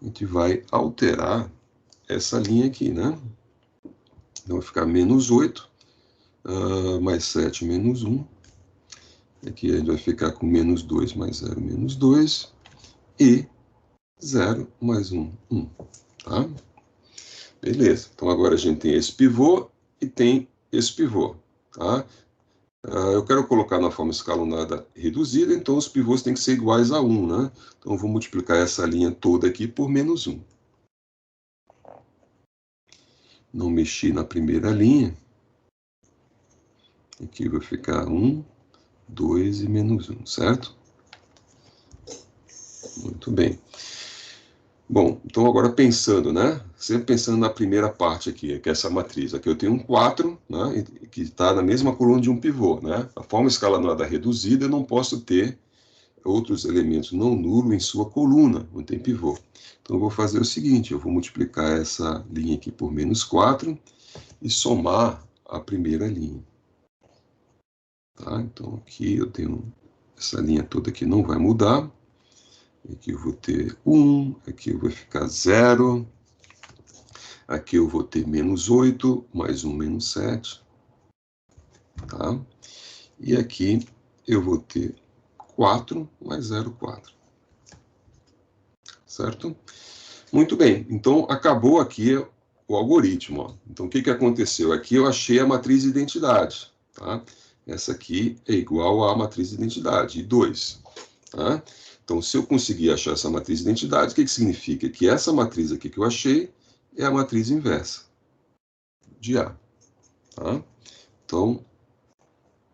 [SPEAKER 1] A gente vai alterar essa linha aqui, né? Então, vai ficar menos 8, mais 7, menos 1. Aqui a gente vai ficar com menos 2 mais 0, menos 2. E 0 mais 1, 1. Tá? Beleza. Então, agora a gente tem esse pivô e tem esse pivô. Tá? Eu quero colocar na forma escalonada reduzida, então os pivôs têm que ser iguais a 1, né? Então, eu vou multiplicar essa linha toda aqui por menos 1. Não mexi na primeira linha. Aqui vai ficar 1, 2 e menos 1, certo? Muito bem. Bom, então agora pensando, né? Sempre pensando na primeira parte aqui, que é essa matriz. Aqui eu tenho um 4, né? Que está na mesma coluna de um pivô, né? A forma escalonada reduzida, eu não posso ter outros elementos não nulos em sua coluna, não tem pivô. Então eu vou fazer o seguinte, eu vou multiplicar essa linha aqui por menos 4 e somar a primeira linha. Tá? Então aqui eu tenho essa linha toda aqui não vai mudar. Aqui eu vou ter 1, aqui eu vou ficar 0, aqui eu vou ter menos 8, mais 1, menos 7. Tá? E aqui eu vou ter 4 mais 0, 4. Certo? Muito bem, então acabou aqui o algoritmo. Ó. Então o que aconteceu? Aqui eu achei a matriz de identidade. Tá? Essa aqui é igual à matriz de identidade, I2. Tá? Então, se eu conseguir achar essa matriz de identidade, o que significa? Que essa matriz aqui que eu achei é a matriz inversa de A. Tá? Então,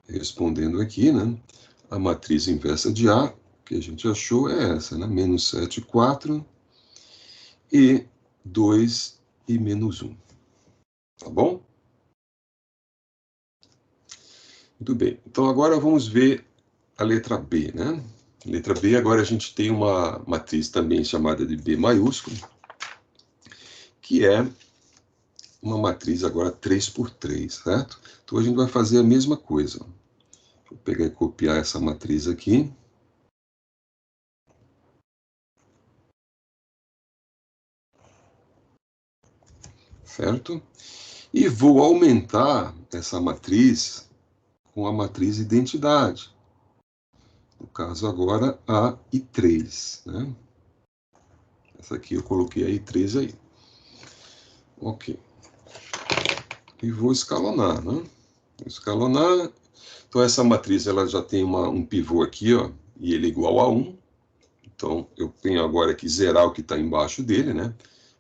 [SPEAKER 1] respondendo aqui, né, a matriz inversa de A que a gente achou é essa, né, menos 7, 4 e 2 e menos 1. Tá bom? Muito bem. Então, agora vamos ver a letra B, né? Letra B, agora a gente tem uma matriz também chamada de B maiúsculo, que é uma matriz agora 3 por 3, certo? Então a gente vai fazer a mesma coisa. Vou pegar e copiar essa matriz aqui. Certo? E vou aumentar essa matriz com a matriz identidade. No caso agora, a I3, né? Essa aqui eu coloquei a I3 aí. Ok. E vou escalonar, né? Vou escalonar. Então essa matriz ela já tem um pivô aqui, ó, e ele é igual a 1. Então eu tenho agora que zerar o que está embaixo dele, né?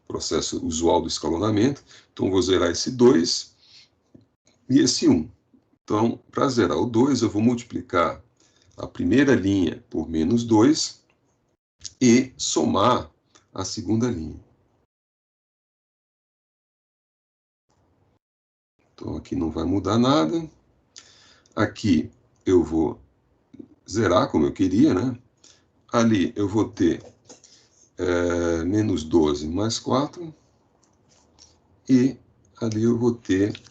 [SPEAKER 1] Processo usual do escalonamento. Então vou zerar esse 2 e esse 1. Então, para zerar o 2, eu vou multiplicar a primeira linha por menos 2 e somar a segunda linha. Então, aqui não vai mudar nada. Aqui eu vou zerar como eu queria, né? Ali eu vou ter menos 12 mais 4. E ali eu vou ter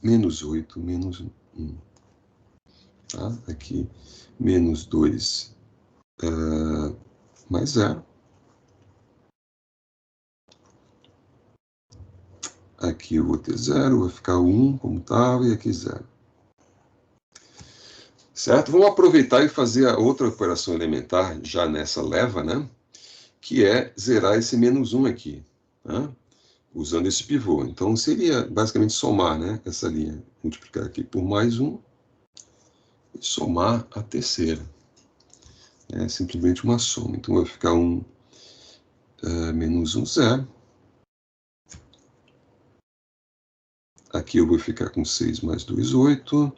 [SPEAKER 1] menos 8, menos 1. Tá? Aqui, menos 2 mais 0. Aqui eu vou ter 0, vai ficar 1 como estava, e aqui 0. Certo? Vamos aproveitar e fazer a outra operação elementar já nessa leva, né? Que é zerar esse menos 1 aqui, né? Usando esse pivô. Então, seria basicamente somar, né? Essa linha. Multiplicar aqui por mais 1 e somar a terceira. É simplesmente uma soma. Então, vai ficar 1 menos 1, 0. Aqui eu vou ficar com 6 mais 2, 8.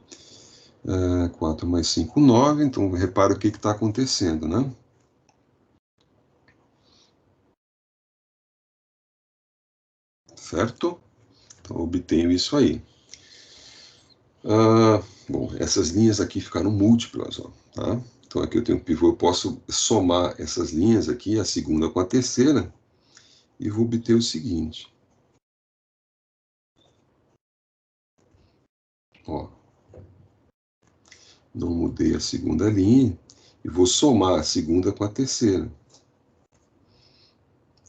[SPEAKER 1] 4 mais 5, 9. Então, repara o que está acontecendo, né? Certo? Então, obtenho isso aí. Bom, essas linhas aqui ficaram múltiplas, ó, tá? Então, aqui eu tenho um pivô, eu posso somar essas linhas aqui, a segunda com a terceira, e vou obter o seguinte. Ó, Não mudei a segunda linha. E vou somar a segunda com a terceira.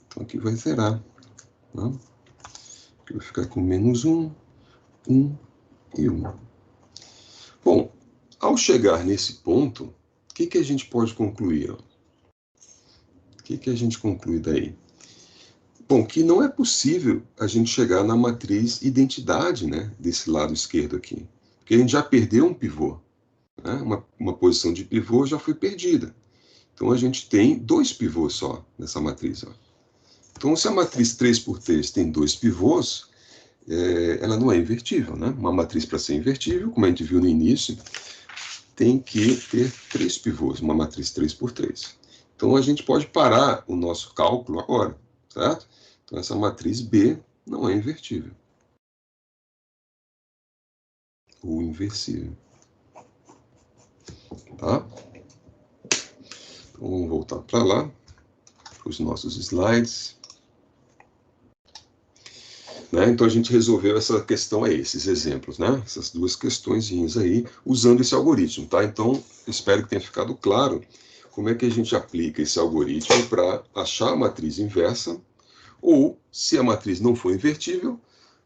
[SPEAKER 1] Então, aqui vai zerar. Tá? Aqui vai ficar com menos 1, 1 e 1. Bom, ao chegar nesse ponto, o que a gente pode concluir? O que a gente conclui daí? Bom, que não é possível a gente chegar na matriz identidade, né, desse lado esquerdo aqui. Porque a gente já perdeu um pivô. Né? Uma posição de pivô já foi perdida. Então, a gente tem 2 pivôs só nessa matriz. Ó. Então, se a matriz 3 por 3 tem 2 pivôs, ela não é invertível. Né? Uma matriz, para ser invertível, como a gente viu no início, tem que ter 3 pivôs, uma matriz 3 por 3. Então, a gente pode parar o nosso cálculo agora, certo? Então, essa matriz B não é invertível. Ou inversível. Tá? Então, vamos voltar para lá, para os nossos slides. Né? Então, a gente resolveu essa questão aí, esses exemplos, né? Essas duas questõezinhas aí, usando esse algoritmo. Tá? Então, espero que tenha ficado claro como é que a gente aplica esse algoritmo para achar a matriz inversa, ou, se a matriz não for invertível,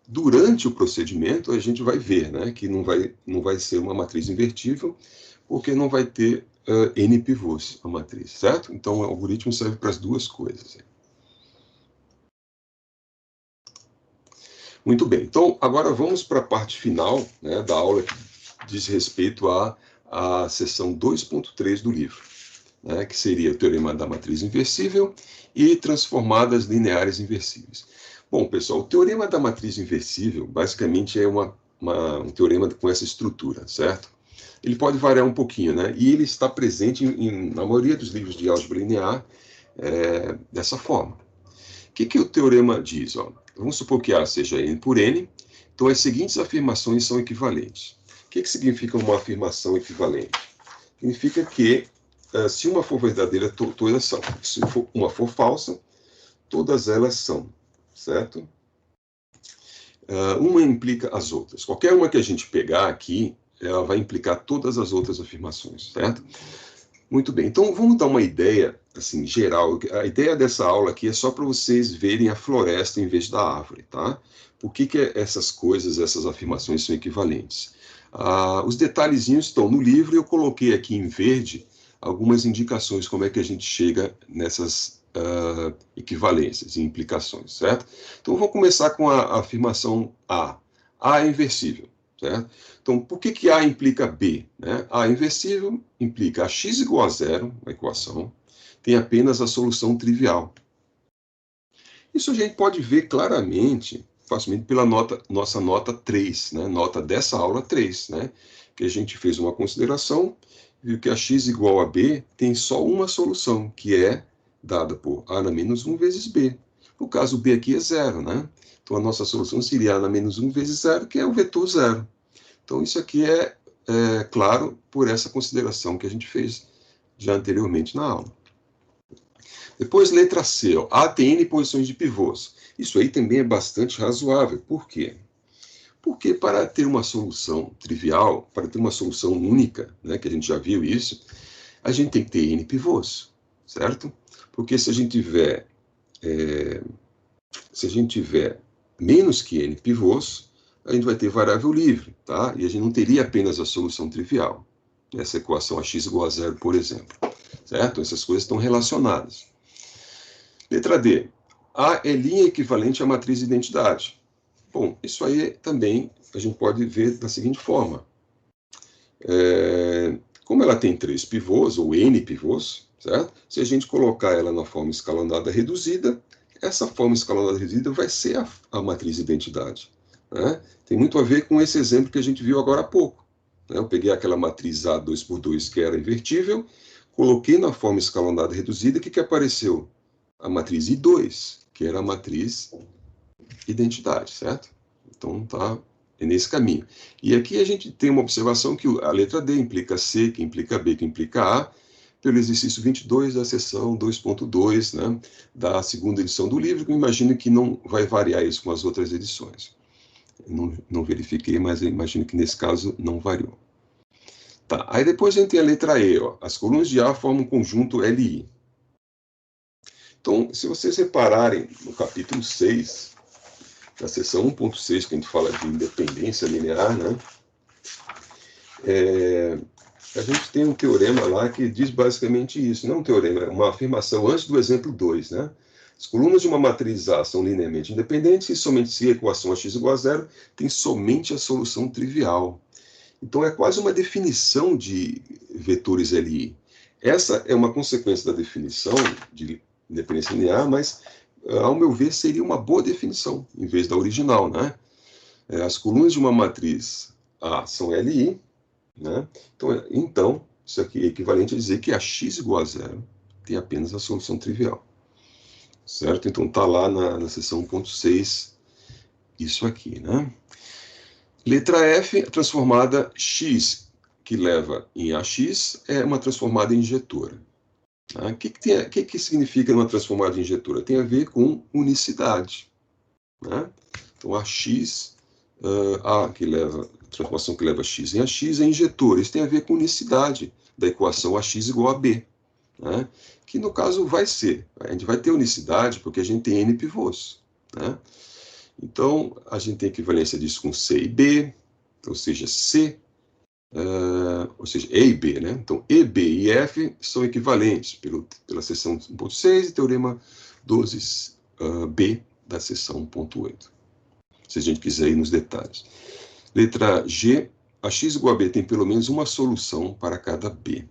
[SPEAKER 1] durante o procedimento a gente vai ver, né, que não vai ser uma matriz invertível, porque não vai ter N pivôs a matriz, certo? Então o algoritmo serve para as duas coisas. Muito bem, então agora vamos para a parte final, né, da aula que diz respeito à seção 2.3 do livro, né, que seria o teorema da matriz inversível e transformadas lineares inversíveis. Bom, pessoal, o teorema da matriz inversível basicamente é um teorema com essa estrutura, certo? Ele pode variar um pouquinho, né? E ele está presente na maioria dos livros de álgebra linear dessa forma. O que o teorema diz? Ó? Vamos supor que A seja n por n, então as seguintes afirmações são equivalentes. O que significa uma afirmação equivalente? Significa que se uma for verdadeira, todas são. Se uma for falsa, todas elas são, certo? Uma implica as outras. Qualquer uma que a gente pegar aqui, ela vai implicar todas as outras afirmações, certo? Muito bem, então vamos dar uma ideia, assim, geral. A ideia dessa aula aqui é só para vocês verem a floresta em vez da árvore, tá? Por que essas coisas, essas afirmações são equivalentes? Os detalhezinhos estão no livro e eu coloquei aqui em verde algumas indicações como é que a gente chega nessas equivalências e implicações, certo? Então, vou começar com a afirmação A. A é inversível, certo? Então, por que A implica B? Né? A inversível implica a x igual a zero, a equação, tem apenas a solução trivial. Isso a gente pode ver claramente, facilmente, pela nossa nota 3, né? Nota dessa aula 3, né? Que a gente fez uma consideração, viu que a x igual a b tem só uma solução, que é dada por a na menos 1 vezes b. No caso, b aqui é zero, né? Então, a nossa solução seria a na menos 1 vezes zero, que é o vetor zero. Então, isso aqui é claro por essa consideração que a gente fez já anteriormente na aula. Depois, letra C, ó, A tem N posições de pivôs. Isso aí também é bastante razoável. Por quê? Porque para ter uma solução trivial, para ter uma solução única, né, que a gente já viu isso, a gente tem que ter N pivôs, certo? Porque se a gente tiver menos que N pivôs, a gente vai ter variável livre, tá? E a gente não teria apenas a solução trivial. Essa equação a x igual a zero, por exemplo, certo? Essas coisas estão relacionadas. Letra D. A é linha equivalente à matriz de identidade. Bom, isso aí também a gente pode ver da seguinte forma. Como ela tem 3 pivôs, ou N pivôs, certo? Se a gente colocar ela na forma escalonada reduzida, essa forma escalonada reduzida vai ser a matriz de identidade. Né? Tem muito a ver com esse exemplo que a gente viu agora há pouco. Né? Eu peguei aquela matriz A 2 por 2 que era invertível, coloquei na forma escalonada reduzida, o que apareceu? A matriz I2, que era a matriz identidade, certo? Então, é nesse caminho. E aqui a gente tem uma observação que a letra D implica C, que implica B, que implica A, pelo exercício 22 da seção 2.2, né, da segunda edição do livro, que eu imagino que não vai variar isso com as outras edições. Eu não verifiquei, mas eu imagino que nesse caso não variou. Tá, aí depois a gente tem a letra E, ó. As colunas de A formam um conjunto LI. Então, se vocês repararem no capítulo 6, na seção 1.6, que a gente fala de independência linear, né? A gente tem um teorema lá que diz basicamente isso. Não é um teorema, é uma afirmação antes do exemplo 2, né? As colunas de uma matriz A são linearmente independentes e somente se a equação AX igual a zero tem somente a solução trivial. Então, é quase uma definição de vetores LI. Essa é uma consequência da definição de independência linear, mas, ao meu ver, seria uma boa definição, em vez da original, né? As colunas de uma matriz A são LI, né? Então, isso aqui é equivalente a dizer que a x igual a zero tem apenas a solução trivial. Certo? Então, está lá na seção 1.6, isso aqui, né? Letra F, a transformada x, que leva em AX, é uma transformada injetora. O que significa uma transformada injetora? Tem a ver com unicidade. Né? Então, AX, a transformação que leva x em AX é injetora. Isso tem a ver com unicidade da equação AX igual a B. Né? Que, no caso, vai ser. A gente vai ter unicidade porque a gente tem N pivôs. Né? Então, a gente tem equivalência disso com C e B, ou seja, ou seja, E e B, né? Então, E, B e F são equivalentes pela seção 1.6 e teorema 12B da seção 1.8. Se a gente quiser ir nos detalhes. Letra G, a x igual a B tem pelo menos uma solução para cada B.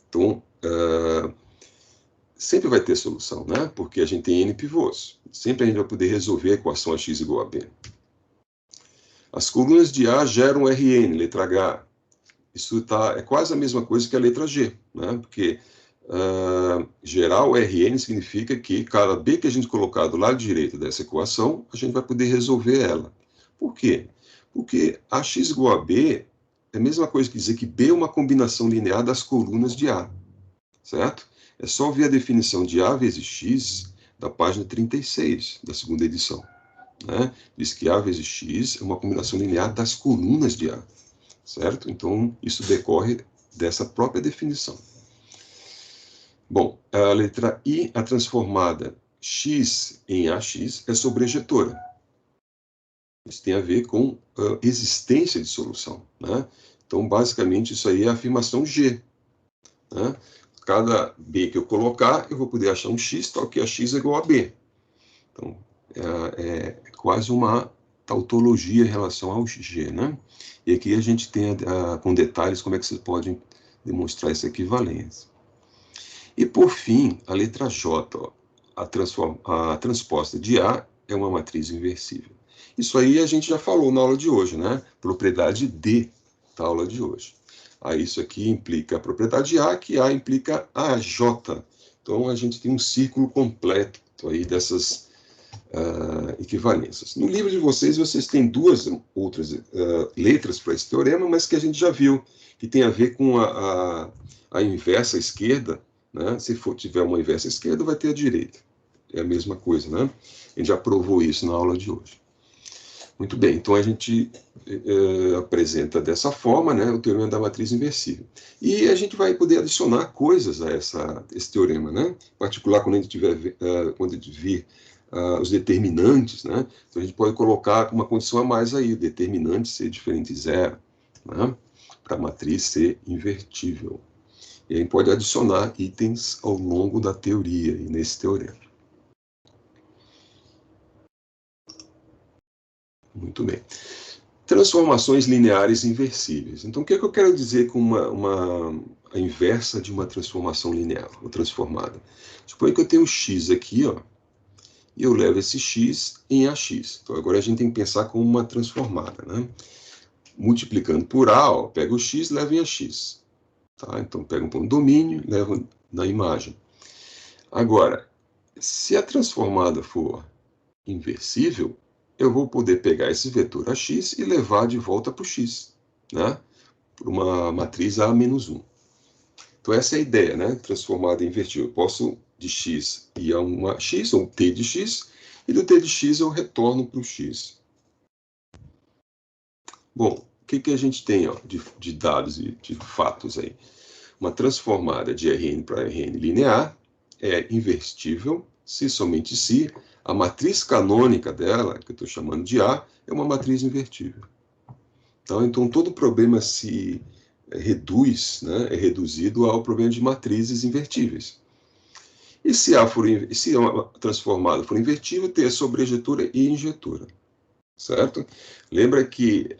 [SPEAKER 1] Então, sempre vai ter solução, né? Porque a gente tem N pivôs. Sempre a gente vai poder resolver a equação AX igual a B. As colunas de A geram Rn, letra H. Isso é quase a mesma coisa que a letra G, né? Porque gerar o Rn significa que cada B que a gente colocar do lado direito dessa equação, a gente vai poder resolver ela. Por quê? Porque AX igual a B é a mesma coisa que dizer que B é uma combinação linear das colunas de A, certo? É só ver a definição de A vezes X da página 36 da segunda edição. Né? Diz que A vezes X é uma combinação linear das colunas de A, certo? Então, isso decorre dessa própria definição. Bom, a letra I, a transformada X em AX, é sobrejetora. Isso tem a ver com a existência de solução. Né? Então, basicamente, isso aí é a afirmação G. Né? Cada B que eu colocar, eu vou poder achar um X, tal que a X é igual a B. Então, é quase uma tautologia em relação ao G, né? E aqui a gente tem com detalhes como é que vocês podem demonstrar essa equivalência. E, por fim, a letra J, ó, a transposta de A é uma matriz inversível. Isso aí a gente já falou na aula de hoje, né? Propriedade D da aula de hoje. Aí isso aqui implica a propriedade A, que A implica a J. Então, a gente tem um círculo completo aí dessas equivalências. No livro de vocês têm duas outras letras para esse teorema, mas que a gente já viu, que tem a ver com a inversa esquerda, né? Se tiver uma inversa esquerda, vai ter a direita. É a mesma coisa, né? A gente já provou isso na aula de hoje. Muito bem, então a gente apresenta dessa forma, né, o teorema da matriz inversível. E a gente vai poder adicionar coisas a esse teorema, né? Em particular, quando a gente vir os determinantes, né? Então a gente pode colocar uma condição a mais aí, o determinante ser diferente de zero, né? Para a matriz ser invertível. E a gente pode adicionar itens ao longo da teoria e nesse teorema. Muito bem. Transformações lineares inversíveis. Então, o que eu quero dizer com a inversa de uma transformação linear, ou transformada? Suponha que eu tenho um x aqui, ó, e eu levo esse x em AX. Então, agora a gente tem que pensar como uma transformada, né? Multiplicando por A, ó, pego o x e levo em AX. Tá? Então, pego um ponto domínio e levo na imagem. Agora, se a transformada for inversível, eu vou poder pegar esse vetor AX e levar de volta para o x, né? Por uma matriz A-1. Então, essa é a ideia, né? Transformada em invertível. Eu posso de x ir a uma x, ou t de x, e do t de x eu retorno para o x. Bom, o que a gente tem, ó, de dados e de fatos aí? Uma transformada de Rn para Rn linear é invertível se somente se a matriz canônica dela, que eu estou chamando de A, é uma matriz invertível. Então todo problema se reduz, né, é reduzido ao problema de matrizes invertíveis. E se uma transformada for invertível, tem a sobrejetura e injetura. Certo? Lembra que,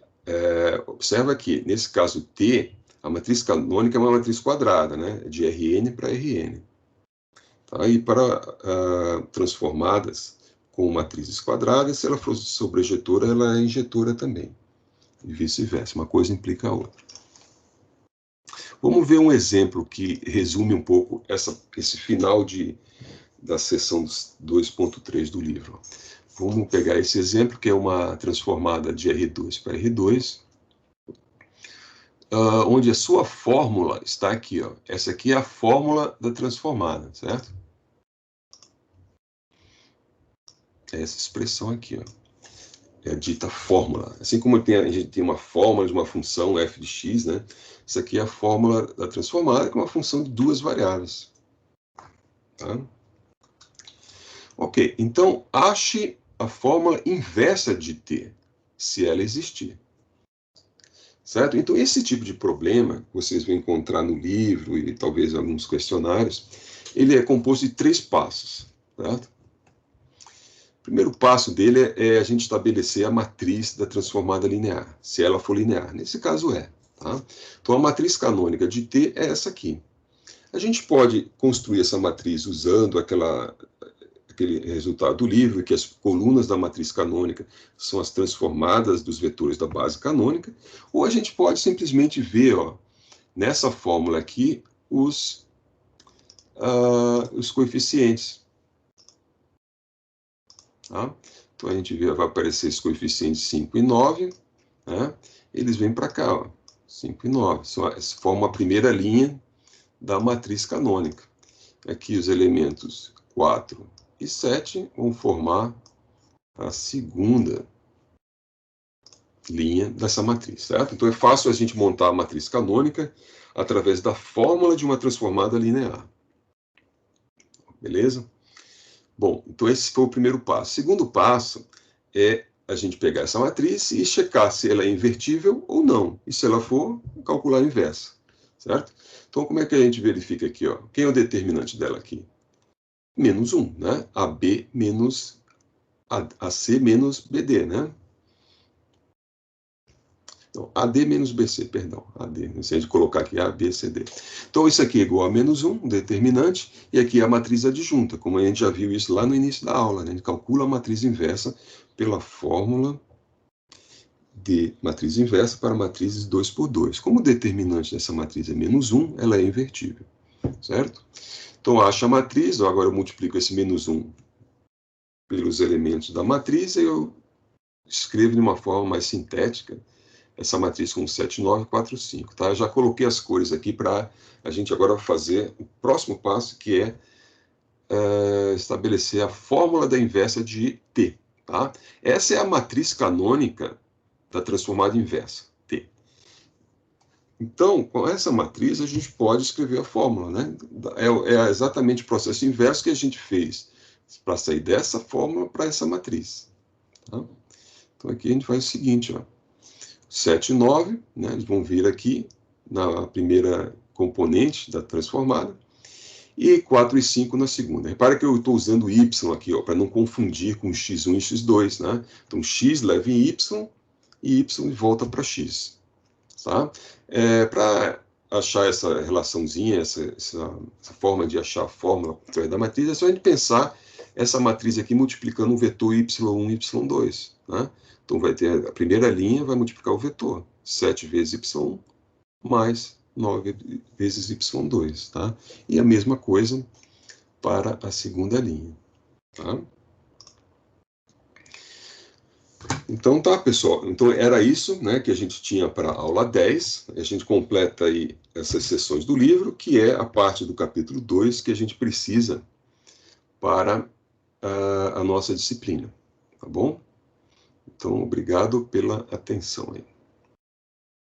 [SPEAKER 1] observa que, nesse caso T, a matriz canônica é uma matriz quadrada, né? De Rn para Rn. Tá? E para transformadas com matrizes quadradas, se ela for sobrejetora, ela é injetora também. E vice-versa, uma coisa implica a outra. Vamos ver um exemplo que resume um pouco esse final da seção 2.3 do livro. Vamos pegar esse exemplo, que é uma transformada de R2 para R2, onde a sua fórmula está aqui. Ó. Essa aqui é a fórmula da transformada, certo? É essa expressão aqui, ó. É a dita fórmula. Assim como a gente tem uma fórmula de uma função f de x, né? Isso aqui é a fórmula da transformada, que é uma função de duas variáveis. Tá? Ok, então ache a fórmula inversa de t, se ela existir. Certo? Então, esse tipo de problema, que vocês vão encontrar no livro e talvez alguns questionários, ele é composto de 3 passos. Certo? O primeiro passo dele é a gente estabelecer a matriz da transformada linear, se ela for linear. Nesse caso é. Tá? Então, a matriz canônica de T é essa aqui. A gente pode construir essa matriz usando aquele resultado do livro, que as colunas da matriz canônica são as transformadas dos vetores da base canônica, ou a gente pode simplesmente ver, ó, nessa fórmula aqui, os coeficientes. Tá? Então a gente vê, vai aparecer esses coeficientes 5 e 9, né? Eles vêm para cá, ó, 5 e 9, formam a primeira linha da matriz canônica. Aqui os elementos 4 e 7 vão formar a segunda linha dessa matriz, certo? Então é fácil a gente montar a matriz canônica através da fórmula de uma transformada linear. Beleza? Bom, então esse foi o primeiro passo. O segundo passo é a gente pegar essa matriz e checar se ela é invertível ou não. E se ela for, calcular a inversa, certo? Então como é que a gente verifica aqui, ó? Quem é o determinante dela aqui? Menos 1, né? AB menos AC menos BD, né? Então, AD menos BC, perdão. AD, se a gente colocar aqui A, B, C, D. Então, isso aqui é igual a menos 1, determinante, e aqui é a matriz adjunta, como a gente já viu isso lá no início da aula. Né? A gente calcula a matriz inversa pela fórmula de matriz inversa para matrizes 2 por 2. Como o determinante dessa matriz é menos 1, ela é invertível, certo? Então, acha a matriz, agora eu multiplico esse menos 1 pelos elementos da matriz, e eu escrevo de uma forma mais sintética essa matriz com 7, 9, 4, 5. Tá? Eu já coloquei as cores aqui para a gente agora fazer o próximo passo, que é estabelecer a fórmula da inversa de T. Tá? Essa é a matriz canônica da transformada inversa, T. Então, com essa matriz, a gente pode escrever a fórmula. Né? É exatamente o processo inverso que a gente fez para sair dessa fórmula para essa matriz. Tá? Então, aqui a gente faz o seguinte, ó. 7 e 9, né, eles vão vir aqui na primeira componente da transformada, e 4 e 5 na segunda. Repara que eu estou usando y aqui, para não confundir com x1 e x2. Né? Então, x leva em y, e y volta para x. Tá? Para achar essa relaçãozinha, essa forma de achar a fórmula através da matriz, é só a gente pensar essa matriz aqui multiplicando o vetor y1 e y2. Né? Então, vai ter a primeira linha, vai multiplicar o vetor. 7 vezes y1 mais 9 vezes y2. Tá? E a mesma coisa para a segunda linha. Tá? Então tá, pessoal. Então era isso, né, que a gente tinha para a aula 10. A gente completa aí essas sessões do livro, que é a parte do capítulo 2 que a gente precisa para a nossa disciplina. Tá bom? Então, obrigado pela atenção aí.